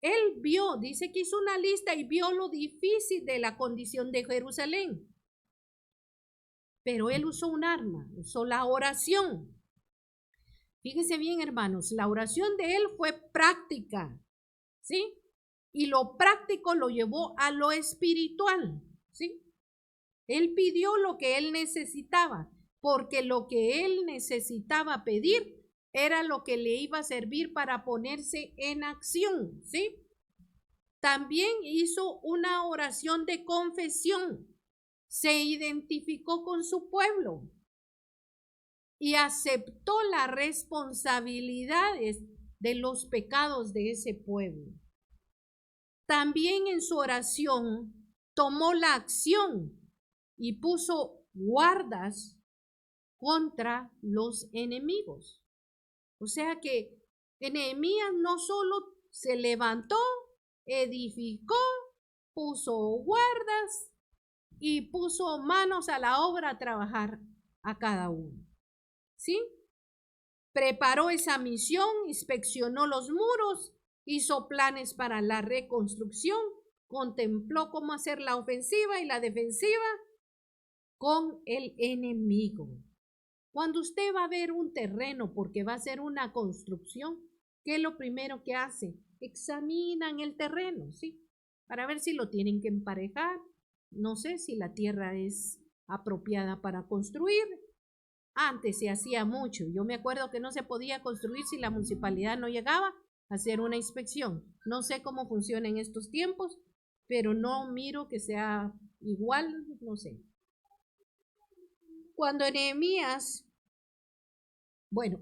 Él vio, dice que hizo una lista y vio lo difícil de la condición de Jerusalén. Pero él usó un arma, usó la oración. Fíjense bien, hermanos, la oración de él fue práctica, ¿sí? Y lo práctico lo llevó a lo espiritual, ¿sí? Él pidió lo que él necesitaba, porque lo que él necesitaba pedir era lo que le iba a servir para ponerse en acción, ¿sí? También hizo una oración de confesión, se identificó con su pueblo y aceptó las responsabilidades de los pecados de ese pueblo. También en su oración tomó la acción y puso guardas contra los enemigos. O sea que Nehemías no solo se levantó, edificó, puso guardas y puso manos a la obra a trabajar a cada uno. ¿Sí? Preparó esa misión, inspeccionó los muros, hizo planes para la reconstrucción, contempló cómo hacer la ofensiva y la defensiva con el enemigo. Cuando usted va a ver un terreno porque va a hacer una construcción, ¿qué es lo primero que hace? Examinan el terreno, ¿sí? Para ver si lo tienen que emparejar, no sé si la tierra es apropiada para construir. Antes se hacía mucho. Yo me acuerdo que no se podía construir si la municipalidad no llegaba a hacer una inspección. No sé cómo funciona en estos tiempos, pero no miro que sea igual, no sé. Cuando Nehemías,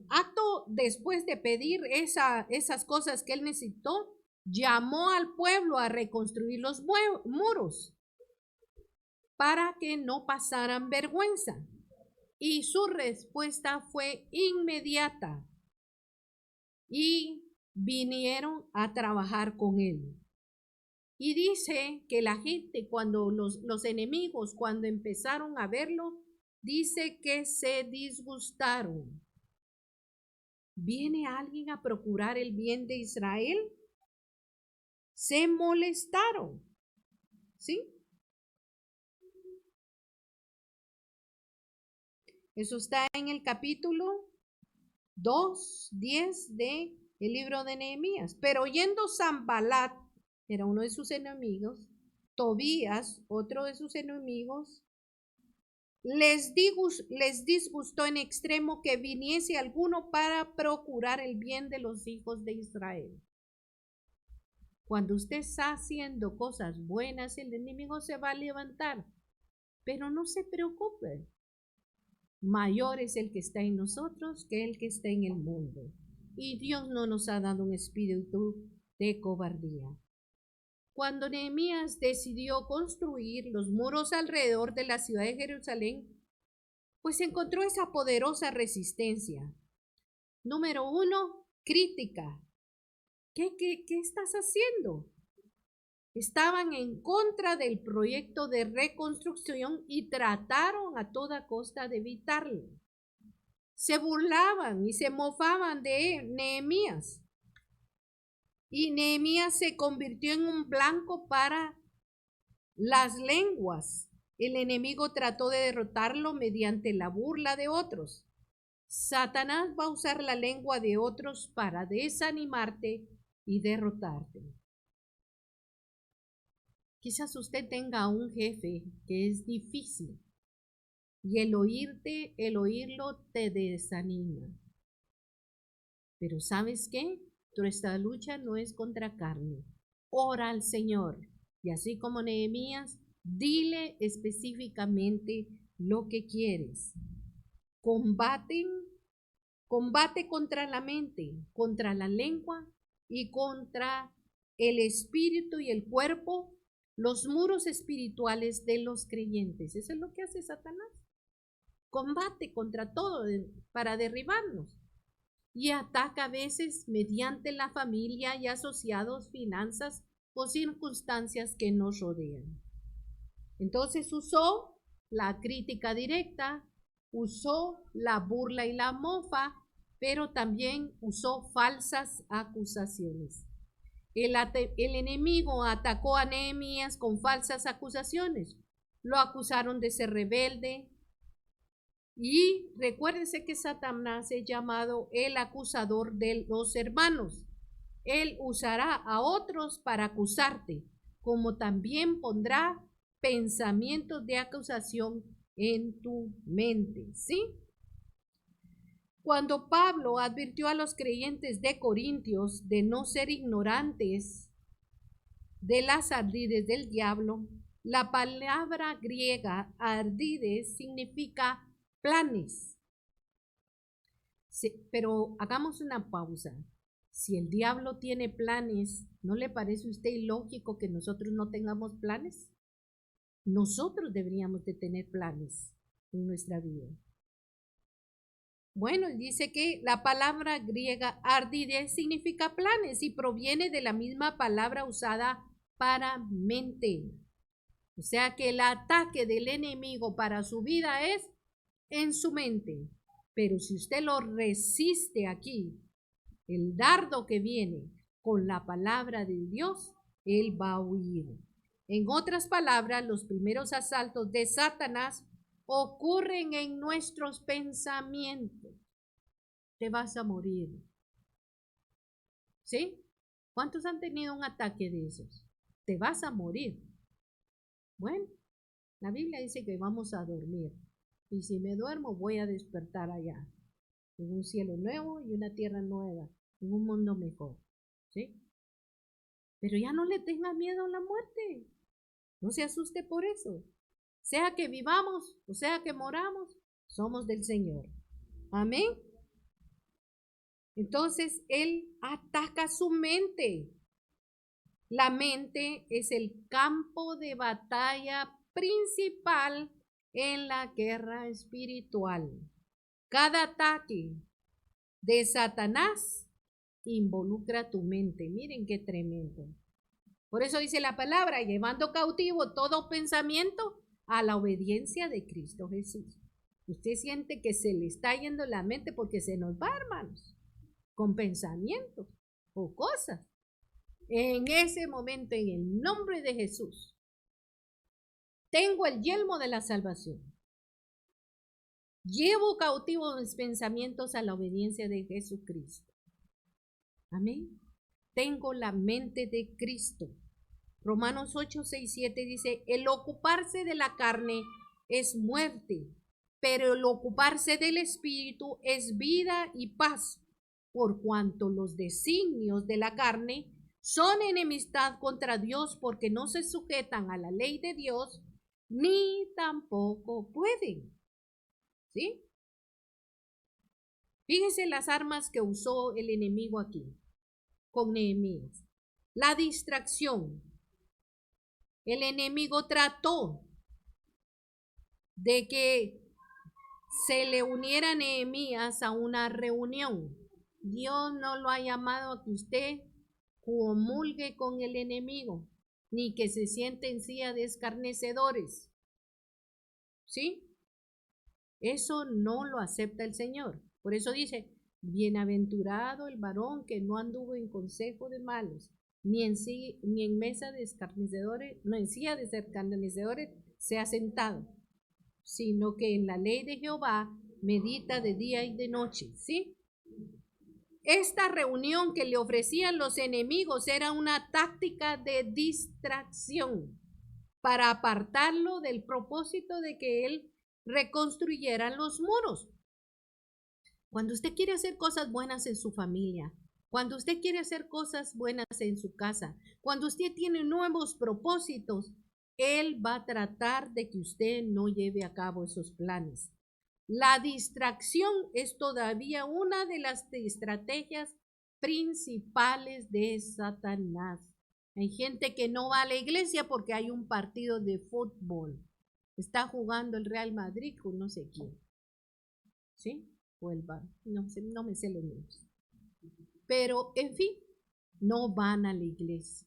acto después de pedir esas cosas que él necesitó, llamó al pueblo a reconstruir los muros para que no pasaran vergüenza. Y su respuesta fue inmediata. Y vinieron a trabajar con él. Y dice que la gente, cuando los enemigos, cuando empezaron a verlo, dice que se disgustaron. ¿Viene alguien a procurar el bien de Israel? Se molestaron. ¿Sí? Eso está en el capítulo 2:10 de el libro de Nehemías. Pero oyendo Sanballat, era uno de sus enemigos, Tobías, otro de sus enemigos, les disgustó en extremo que viniese alguno para procurar el bien de los hijos de Israel. Cuando usted está haciendo cosas buenas, el enemigo se va a levantar, pero no se preocupe. Mayor es el que está en nosotros que el que está en el mundo. Y Dios no nos ha dado un espíritu de cobardía. Cuando Nehemías decidió construir los muros alrededor de la ciudad de Jerusalén, pues encontró esa poderosa resistencia. Número 1, crítica. ¿Qué estás haciendo? Estaban en contra del proyecto de reconstrucción y trataron a toda costa de evitarlo. Se burlaban y se mofaban de Nehemías. Y Nehemías se convirtió en un blanco para las lenguas. El enemigo trató de derrotarlo mediante la burla de otros. Satanás va a usar la lengua de otros para desanimarte y derrotarte. Quizás usted tenga un jefe que es difícil y el oírlo te desanima. Pero ¿sabes qué? Nuestra lucha no es contra carne. Ora al Señor y así como Nehemías, dile específicamente lo que quieres. Combate contra la mente, contra la lengua y contra el espíritu y el cuerpo los muros espirituales de los creyentes. Eso es lo que hace Satanás. Combate contra todo para derribarnos. Y ataca a veces mediante la familia y asociados, finanzas o circunstancias que nos rodean. Entonces usó la crítica directa, usó la burla y la mofa, pero también usó falsas acusaciones. El enemigo atacó a Nehemías con falsas acusaciones. Lo acusaron de ser rebelde. Y recuérdense que Satanás es llamado el acusador de los hermanos. Él usará a otros para acusarte, como también pondrá pensamientos de acusación en tu mente, ¿sí? Cuando Pablo advirtió a los creyentes de Corintios de no ser ignorantes de las ardides del diablo, la palabra griega ardides significa planes. Sí, pero hagamos una pausa. Si el diablo tiene planes, ¿no le parece a usted ilógico que nosotros no tengamos planes? Nosotros deberíamos de tener planes en nuestra vida. Bueno, dice que la palabra griega ardides significa planes y proviene de la misma palabra usada para mente. O sea que el ataque del enemigo para su vida es en su mente. Pero si usted lo resiste aquí, el dardo que viene con la palabra de Dios, él va a huir. En otras palabras, los primeros asaltos de Satanás ocurren en nuestros pensamientos. Te vas a morir. ¿Sí? ¿Cuántos han tenido un ataque de esos? Te vas a morir. Bueno, la Biblia dice que vamos a dormir. Y si me duermo, voy a despertar allá, en un cielo nuevo y una tierra nueva, en un mundo mejor. ¿Sí? Pero ya no le tenga miedo a la muerte. No se asuste por eso. Sea que vivamos o sea que moramos, somos del Señor. Amén. Entonces, Él ataca su mente. La mente es el campo de batalla principal en la guerra espiritual. Cada ataque de Satanás involucra tu mente. Miren qué tremendo. Por eso dice la palabra, llevando cautivo todo pensamiento a la obediencia de Cristo Jesús. Usted siente que se le está yendo la mente porque se nos va, hermanos, con pensamientos o cosas. En ese momento, en el nombre de Jesús, tengo el yelmo de la salvación. Llevo cautivos mis pensamientos a la obediencia de Jesucristo. Amén. Tengo la mente de Cristo. Romanos 8, 6, 7 dice, el ocuparse de la carne es muerte, pero el ocuparse del Espíritu es vida y paz, por cuanto los designios de la carne son enemistad contra Dios, porque no se sujetan a la ley de Dios, ni tampoco pueden. ¿Sí? Fíjense las armas que usó el enemigo aquí, con Nehemías. La distracción. El enemigo trató de que se le uniera Nehemías a una reunión. Dios no lo ha llamado a que usted comulgue con el enemigo, ni que se siente en silla de escarnecedores. ¿Sí? Eso no lo acepta el Señor. Por eso dice, bienaventurado el varón que no anduvo en consejo de malos, ni en mesa de escarnecedores, no en silla de escarnecedores se ha sentado, sino que en la ley de Jehová medita de día y de noche, ¿sí? Esta reunión que le ofrecían los enemigos era una táctica de distracción para apartarlo del propósito de que él reconstruyera los muros. Cuando usted quiere hacer cosas buenas en su familia, cuando usted quiere hacer cosas buenas en su casa, cuando usted tiene nuevos propósitos, él va a tratar de que usted no lleve a cabo esos planes. La distracción es todavía una de las estrategias principales de Satanás. Hay gente que no va a la iglesia porque hay un partido de fútbol. Está jugando el Real Madrid con no sé quién. ¿Sí? O el Bar. No sé, no me sé los nombres. Pero, en fin, no van a la iglesia.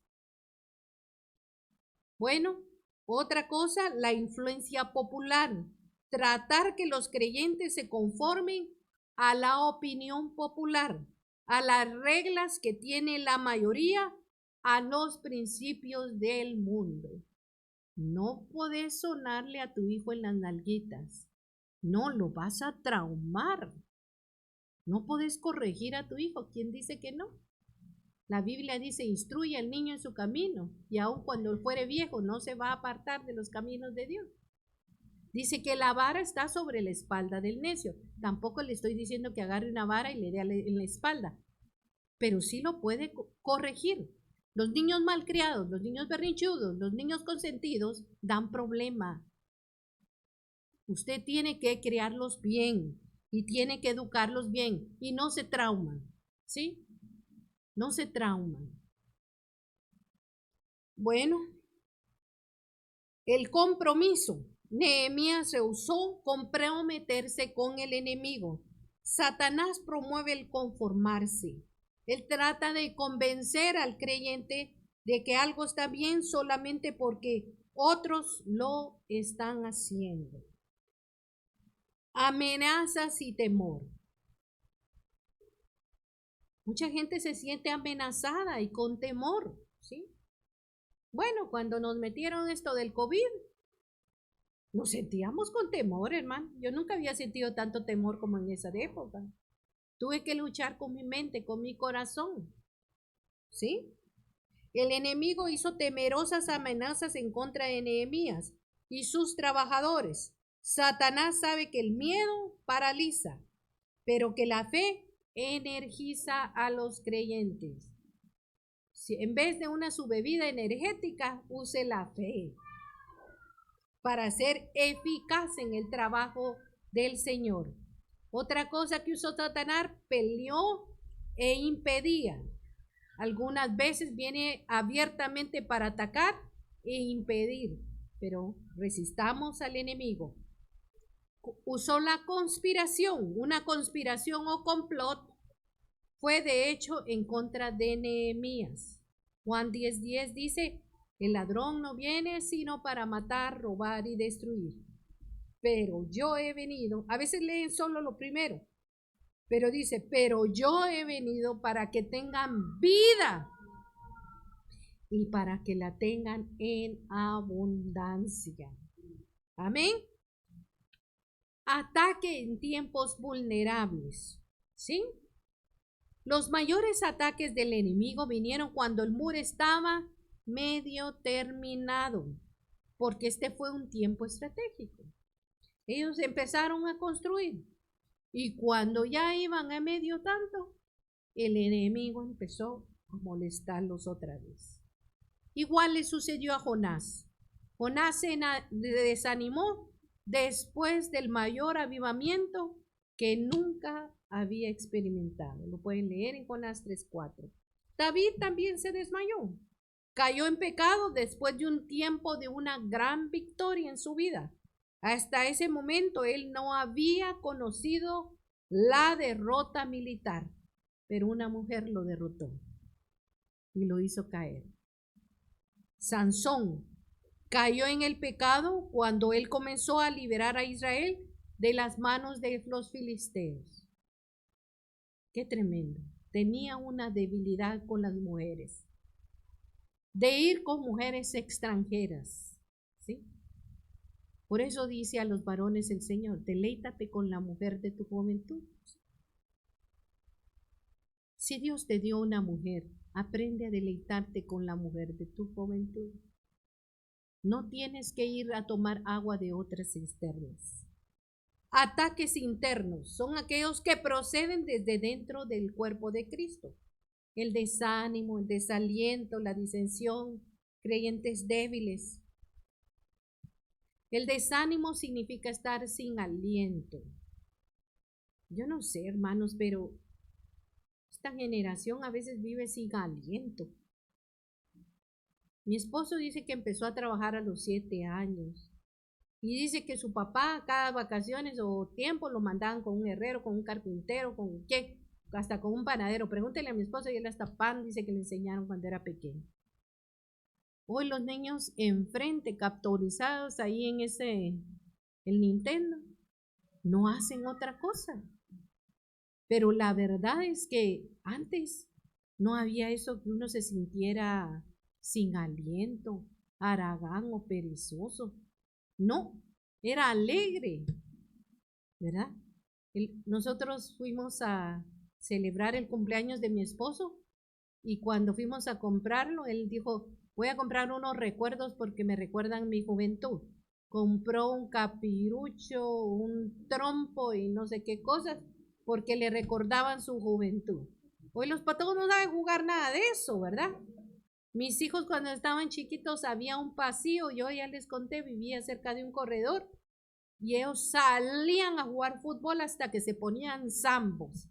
Bueno, otra cosa, la influencia popular. Tratar que los creyentes se conformen a la opinión popular, a las reglas que tiene la mayoría, a los principios del mundo. No podés sonarle a tu hijo en las nalguitas. No, lo vas a traumar. No podés corregir a tu hijo. ¿Quién dice que no? La Biblia dice, instruye al niño en su camino, y aun cuando fuere viejo no se va a apartar de los caminos de Dios. Dice que la vara está sobre la espalda del necio. Tampoco le estoy diciendo que agarre una vara y le dé en la espalda, pero sí lo puede corregir. Los niños malcriados, los niños berrinchudos, los niños consentidos dan problema. Usted tiene que criarlos bien y tiene que educarlos bien y no se trauman, ¿sí? No se trauman. Bueno, el compromiso. Nehemías rehusó comprometerse con el enemigo. Satanás promueve el conformarse. Él trata de convencer al creyente de que algo está bien solamente porque otros lo están haciendo. Amenazas y temor. Mucha gente se siente amenazada y con temor, ¿sí? Bueno, cuando nos metieron esto del COVID, nos sentíamos con temor, hermano. Yo nunca había sentido tanto temor como en esa época. Tuve que luchar con mi mente, con mi corazón, ¿sí? El enemigo hizo temerosas amenazas en contra de Nehemías y sus trabajadores. Satanás sabe que el miedo paraliza, pero que la fe energiza a los creyentes. Si en vez de una subbebida energética, use la fe para ser eficaz en el trabajo del Señor. Otra cosa que usó Satanás, peleó e impedía. Algunas veces viene abiertamente para atacar e impedir, pero resistamos al enemigo. Usó la conspiración, una conspiración o complot fue de hecho en contra de Nehemías. Juan 10:10 dice, el ladrón no viene sino para matar, robar y destruir. Pero yo he venido, a veces leen solo lo primero, pero dice, pero yo he venido para que tengan vida y para que la tengan en abundancia. Amén. Ataque en tiempos vulnerables, ¿sí? Los mayores ataques del enemigo vinieron cuando el muro estaba medio terminado, porque este fue un tiempo estratégico. Ellos empezaron a construir y cuando ya iban a medio tanto, el enemigo empezó a molestarlos otra vez. Igual le sucedió a Jonás. Jonás se desanimó después del mayor avivamiento que nunca había experimentado. Lo pueden leer en Jonás 3:4. David también se desmayó. Cayó en pecado después de un tiempo de una gran victoria en su vida. Hasta ese momento él no había conocido la derrota militar, pero una mujer lo derrotó y lo hizo caer. Sansón cayó en el pecado cuando él comenzó a liberar a Israel de las manos de los filisteos. Qué tremendo. Tenía una debilidad con las mujeres, de ir con mujeres extranjeras, ¿sí? Por eso dice a los varones el Señor, deleítate con la mujer de tu juventud. Si Dios te dio una mujer, aprende a deleitarte con la mujer de tu juventud. No tienes que ir a tomar agua de otras cisternas. Ataques internos son aquellos que proceden desde dentro del cuerpo de Cristo. El desánimo, el desaliento, la disensión, creyentes débiles. El desánimo significa estar sin aliento. Yo no sé, hermanos, pero esta generación a veces vive sin aliento. Mi esposo dice que empezó a trabajar a los 7 años. Y dice que su papá cada vacaciones o tiempo lo mandaban con un herrero, con un carpintero, con qué, hasta con un panadero. Pregúntele a mi esposo y él hasta pan dice que le enseñaron cuando era pequeño. Hoy los niños enfrente, capturizados ahí en el Nintendo, no hacen otra cosa. Pero la verdad es que antes no había eso que uno se sintiera sin aliento, haragán o perezoso. No, era alegre, ¿verdad? Nosotros fuimos a celebrar el cumpleaños de mi esposo y cuando fuimos a comprarlo, él dijo, voy a comprar unos recuerdos porque me recuerdan mi juventud. Compró un capirucho, un trompo y no sé qué cosas porque le recordaban su juventud. Hoy los patos no saben jugar nada de eso, ¿verdad? Mis hijos cuando estaban chiquitos había un pasillo, yo ya les conté, vivía cerca de un corredor y ellos salían a jugar fútbol hasta que se ponían zambos.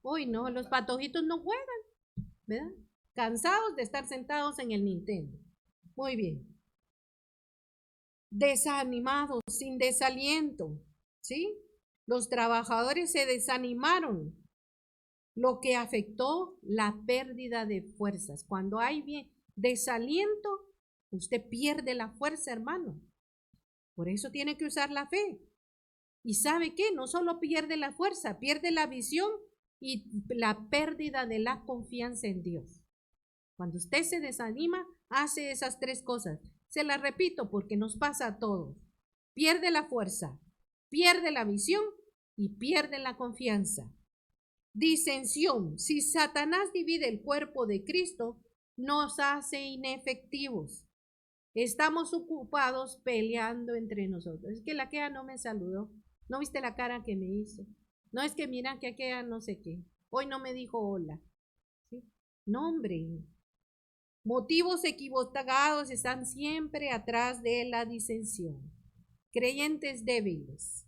Hoy no, los patojitos no juegan, ¿verdad? Cansados de estar sentados en el Nintendo. Muy bien. Desanimados, sin desaliento, ¿sí? Los trabajadores se desanimaron, lo que afectó la pérdida de fuerzas. Cuando hay desaliento, usted pierde la fuerza, hermano. Por eso tiene que usar la fe. ¿Y sabe qué? No solo pierde la fuerza, pierde la visión y la pérdida de la confianza en Dios. Cuando usted se desanima, hace esas tres cosas. Se las repito porque nos pasa a todos. Pierde la fuerza, pierde la visión y pierde la confianza. Disensión. Si Satanás divide el cuerpo de Cristo, nos hace inefectivos. Estamos ocupados peleando entre nosotros. Es que la queda no me saludó. ¿No viste la cara que me hizo? No, es que mira que aquella no sé qué. Hoy no me dijo hola. ¿Sí? No, hombre. Motivos equivocados están siempre atrás de la disensión. Creyentes débiles.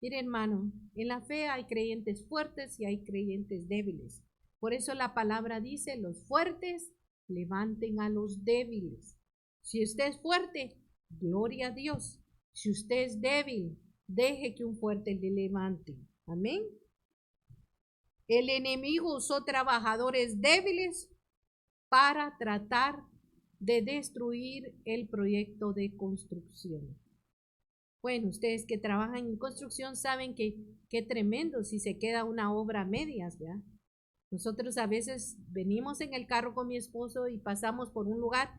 Mire, hermano, en la fe hay creyentes fuertes y hay creyentes débiles. Por eso la palabra dice, los fuertes levanten a los débiles. Si usted es fuerte, gloria a Dios. Si usted es débil, deje que un fuerte le levante. Amén. El enemigo usó trabajadores débiles para tratar de destruir el proyecto de construcción. Bueno, ustedes que trabajan en construcción saben que qué tremendo si se queda una obra a medias, ¿verdad? Nosotros a veces venimos en el carro con mi esposo y pasamos por un lugar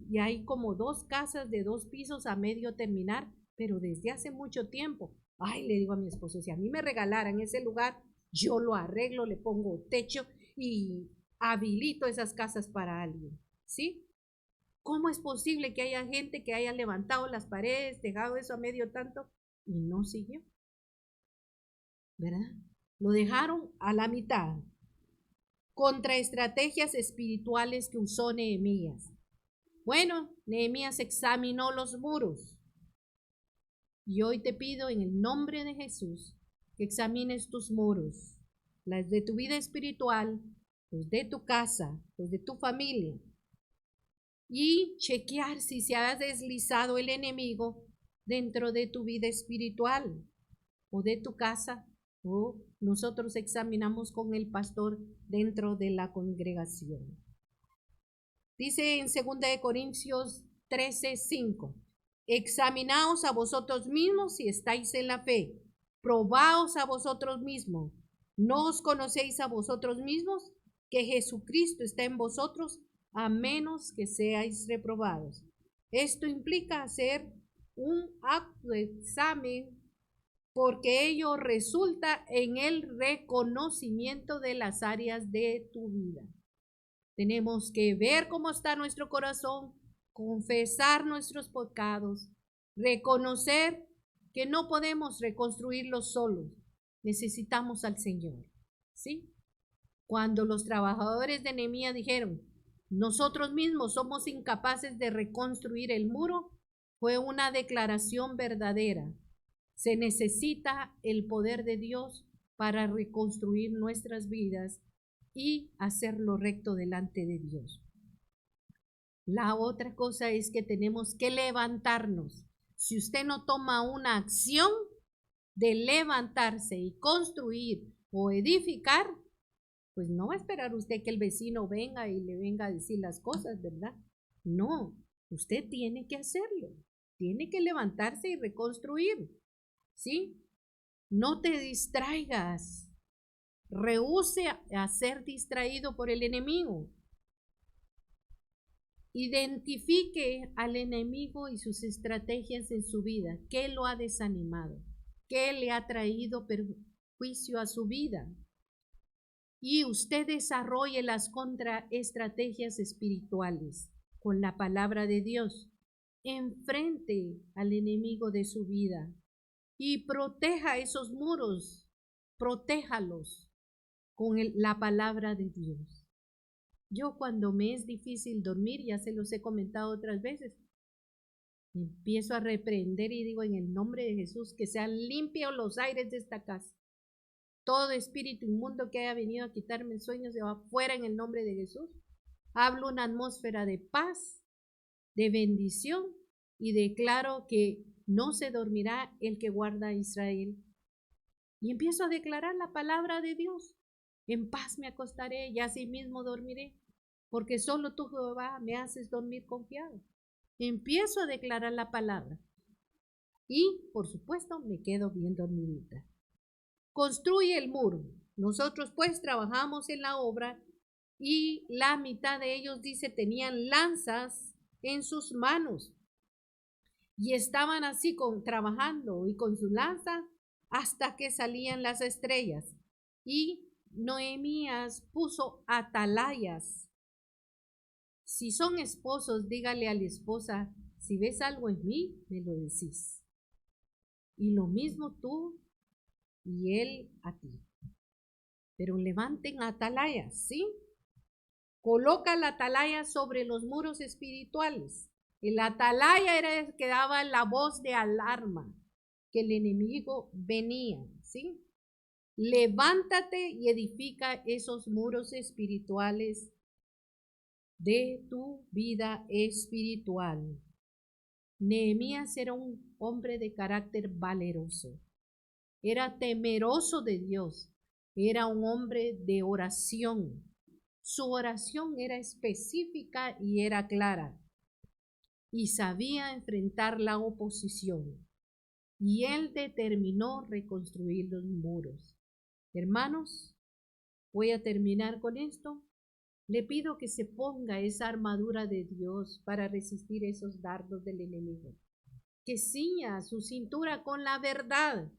y hay como 2 casas de 2 pisos a medio terminar, pero desde hace mucho tiempo. Ay, le digo a mi esposo, si a mí me regalaran ese lugar, yo lo arreglo, le pongo techo y habilito esas casas para alguien, ¿sí? ¿Cómo es posible que haya gente que haya levantado las paredes, dejado eso a medio tanto y no siguió? ¿Verdad? Lo dejaron a la mitad. Contra estrategias espirituales que usó Nehemías. Bueno, Nehemías examinó los muros. Y hoy te pido en el nombre de Jesús que examines tus muros, las de tu vida espiritual, los de tu casa, los de tu familia, y chequear si se ha deslizado el enemigo dentro de tu vida espiritual o de tu casa, o nosotros examinamos con el pastor dentro de la congregación. Dice en 2 Corintios 13:5, examinaos a vosotros mismos si estáis en la fe, probaos a vosotros mismos, ¿no os conocéis a vosotros mismos que Jesucristo está en vosotros, a menos que seáis reprobados? Esto implica hacer un acto de examen porque ello resulta en el reconocimiento de las áreas de tu vida. Tenemos que ver cómo está nuestro corazón, confesar nuestros pecados, reconocer que no podemos reconstruirlos solos, necesitamos al Señor, ¿sí? Cuando los trabajadores de Nehemías dijeron, nosotros mismos somos incapaces de reconstruir el muro, fue una declaración verdadera. Se necesita el poder de Dios para reconstruir nuestras vidas y hacer lo recto delante de Dios. La otra cosa es que tenemos que levantarnos. Si usted no toma una acción de levantarse y construir o edificar, pues no va a esperar usted que el vecino venga y le venga a decir las cosas, ¿verdad? No, usted tiene que hacerlo. Tiene que levantarse y reconstruir, ¿sí? No te distraigas. Rehúse a ser distraído por el enemigo. Identifique al enemigo y sus estrategias en su vida. ¿Qué lo ha desanimado? ¿Qué le ha traído perjuicio a su vida? Y usted desarrolle las contraestrategias espirituales con la palabra de Dios. Enfrente al enemigo de su vida y proteja esos muros, protéjalos con la palabra de Dios. Yo cuando me es difícil dormir, ya se los he comentado otras veces, empiezo a reprender y digo en el nombre de Jesús que sean limpios los aires de esta casa. Todo espíritu inmundo que haya venido a quitarme el sueño se va fuera en el nombre de Jesús. Hablo una atmósfera de paz, de bendición y declaro que no se dormirá el que guarda a Israel. Y empiezo a declarar la palabra de Dios. En paz me acostaré y así mismo dormiré, porque solo tú, Jehová, me haces dormir confiado. Empiezo a declarar la palabra y, por supuesto, me quedo bien dormidita. Construye el muro. Nosotros pues trabajamos en la obra y la mitad de ellos, dice, tenían lanzas en sus manos y estaban así trabajando y con su lanza hasta que salían las estrellas. Y Nehemías puso atalayas. Si son esposos, dígale a la esposa, si ves algo en mí, me lo decís. Y lo mismo tú y él a ti. Pero levanten atalayas, ¿sí? Coloca la atalaya sobre los muros espirituales. El atalaya era el que daba la voz de alarma, que el enemigo venía, ¿sí? Levántate y edifica esos muros espirituales de tu vida espiritual. Nehemías era un hombre de carácter valeroso, era temeroso de Dios, era un hombre de oración. Su oración era específica y era clara, y sabía enfrentar la oposición. Y él determinó reconstruir los muros. Hermanos, voy a terminar con esto. Le pido que se ponga esa armadura de Dios para resistir esos dardos del enemigo. Que ciña su cintura con la verdad,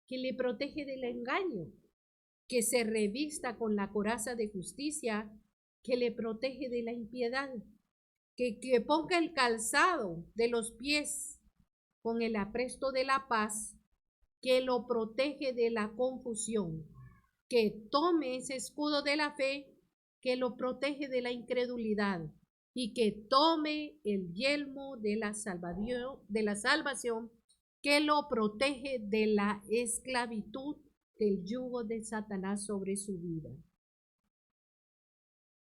que le protege del engaño. Que se revista con la coraza de justicia, que le protege de la impiedad. Que ponga el calzado de los pies con el apresto de la paz, que lo protege de la confusión. Que tome ese escudo de la fe, que lo protege de la incredulidad, y que tome el yelmo de la salvación, que lo protege de la esclavitud del yugo de Satanás sobre su vida.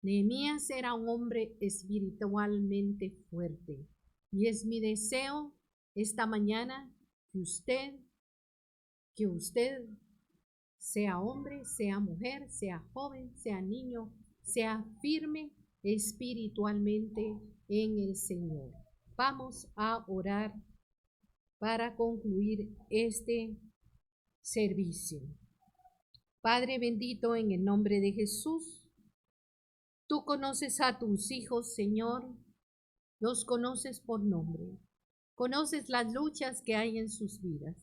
Nehemías era un hombre espiritualmente fuerte, y es mi deseo esta mañana que usted sea hombre, sea mujer, sea joven, sea niño, sea firme espiritualmente en el Señor. Vamos a orar para concluir este servicio. Padre bendito, en el nombre de Jesús, tú conoces a tus hijos, Señor, los conoces por nombre, conoces las luchas que hay en sus vidas.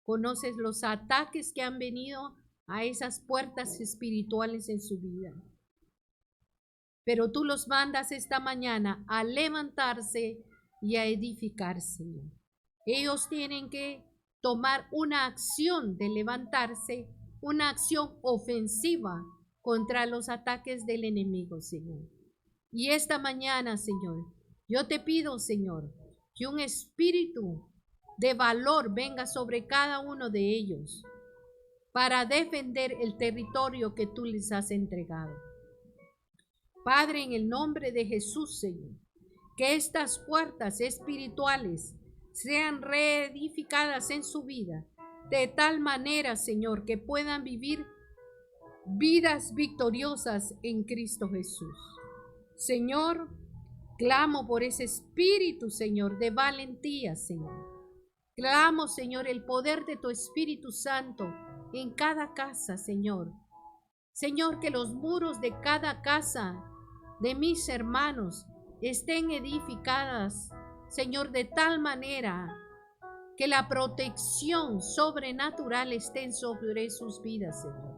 Conoces los ataques que han venido a esas puertas espirituales en su vida. Pero tú los mandas esta mañana a levantarse y a edificarse. Ellos tienen que tomar una acción de levantarse, una acción ofensiva contra los ataques del enemigo, Señor. Y esta mañana, Señor, yo te pido, Señor, que un espíritu de valor venga sobre cada uno de ellos para defender el territorio que tú les has entregado. Padre, en el nombre de Jesús, Señor, que estas puertas espirituales sean reedificadas en su vida, de tal manera, Señor, que puedan vivir vidas victoriosas en Cristo Jesús. Señor, clamo por ese espíritu, Señor, de valentía, Señor. Clamo, Señor, el poder de tu Espíritu Santo en cada casa, Señor. Señor, que los muros de cada casa de mis hermanos estén edificadas, Señor, de tal manera que la protección sobrenatural esté sobre sus vidas, Señor.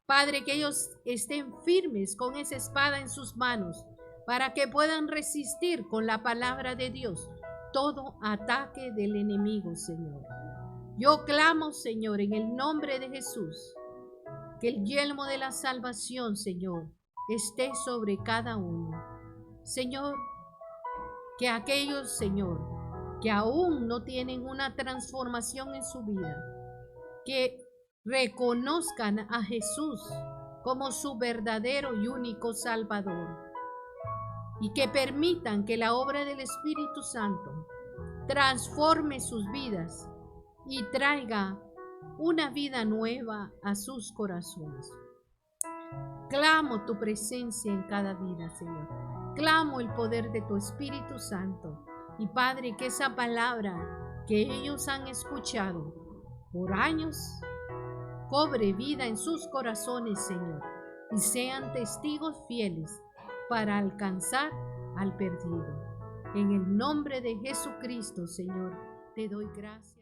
Padre, que ellos estén firmes con esa espada en sus manos para que puedan resistir con la palabra de Dios todo ataque del enemigo, Señor. Yo clamo, Señor, en el nombre de Jesús, que el yelmo de la salvación, Señor, esté sobre cada uno. Señor, que aquellos, Señor, que aún no tienen una transformación en su vida, que reconozcan a Jesús como su verdadero y único Salvador, y que permitan que la obra del Espíritu Santo transforme sus vidas y traiga una vida nueva a sus corazones. Clamo tu presencia en cada vida, Señor. Clamo el poder de tu Espíritu Santo. Y Padre, que esa palabra que ellos han escuchado por años cobre vida en sus corazones, Señor, y sean testigos fieles para alcanzar al perdido. En el nombre de Jesucristo, Señor, te doy gracias.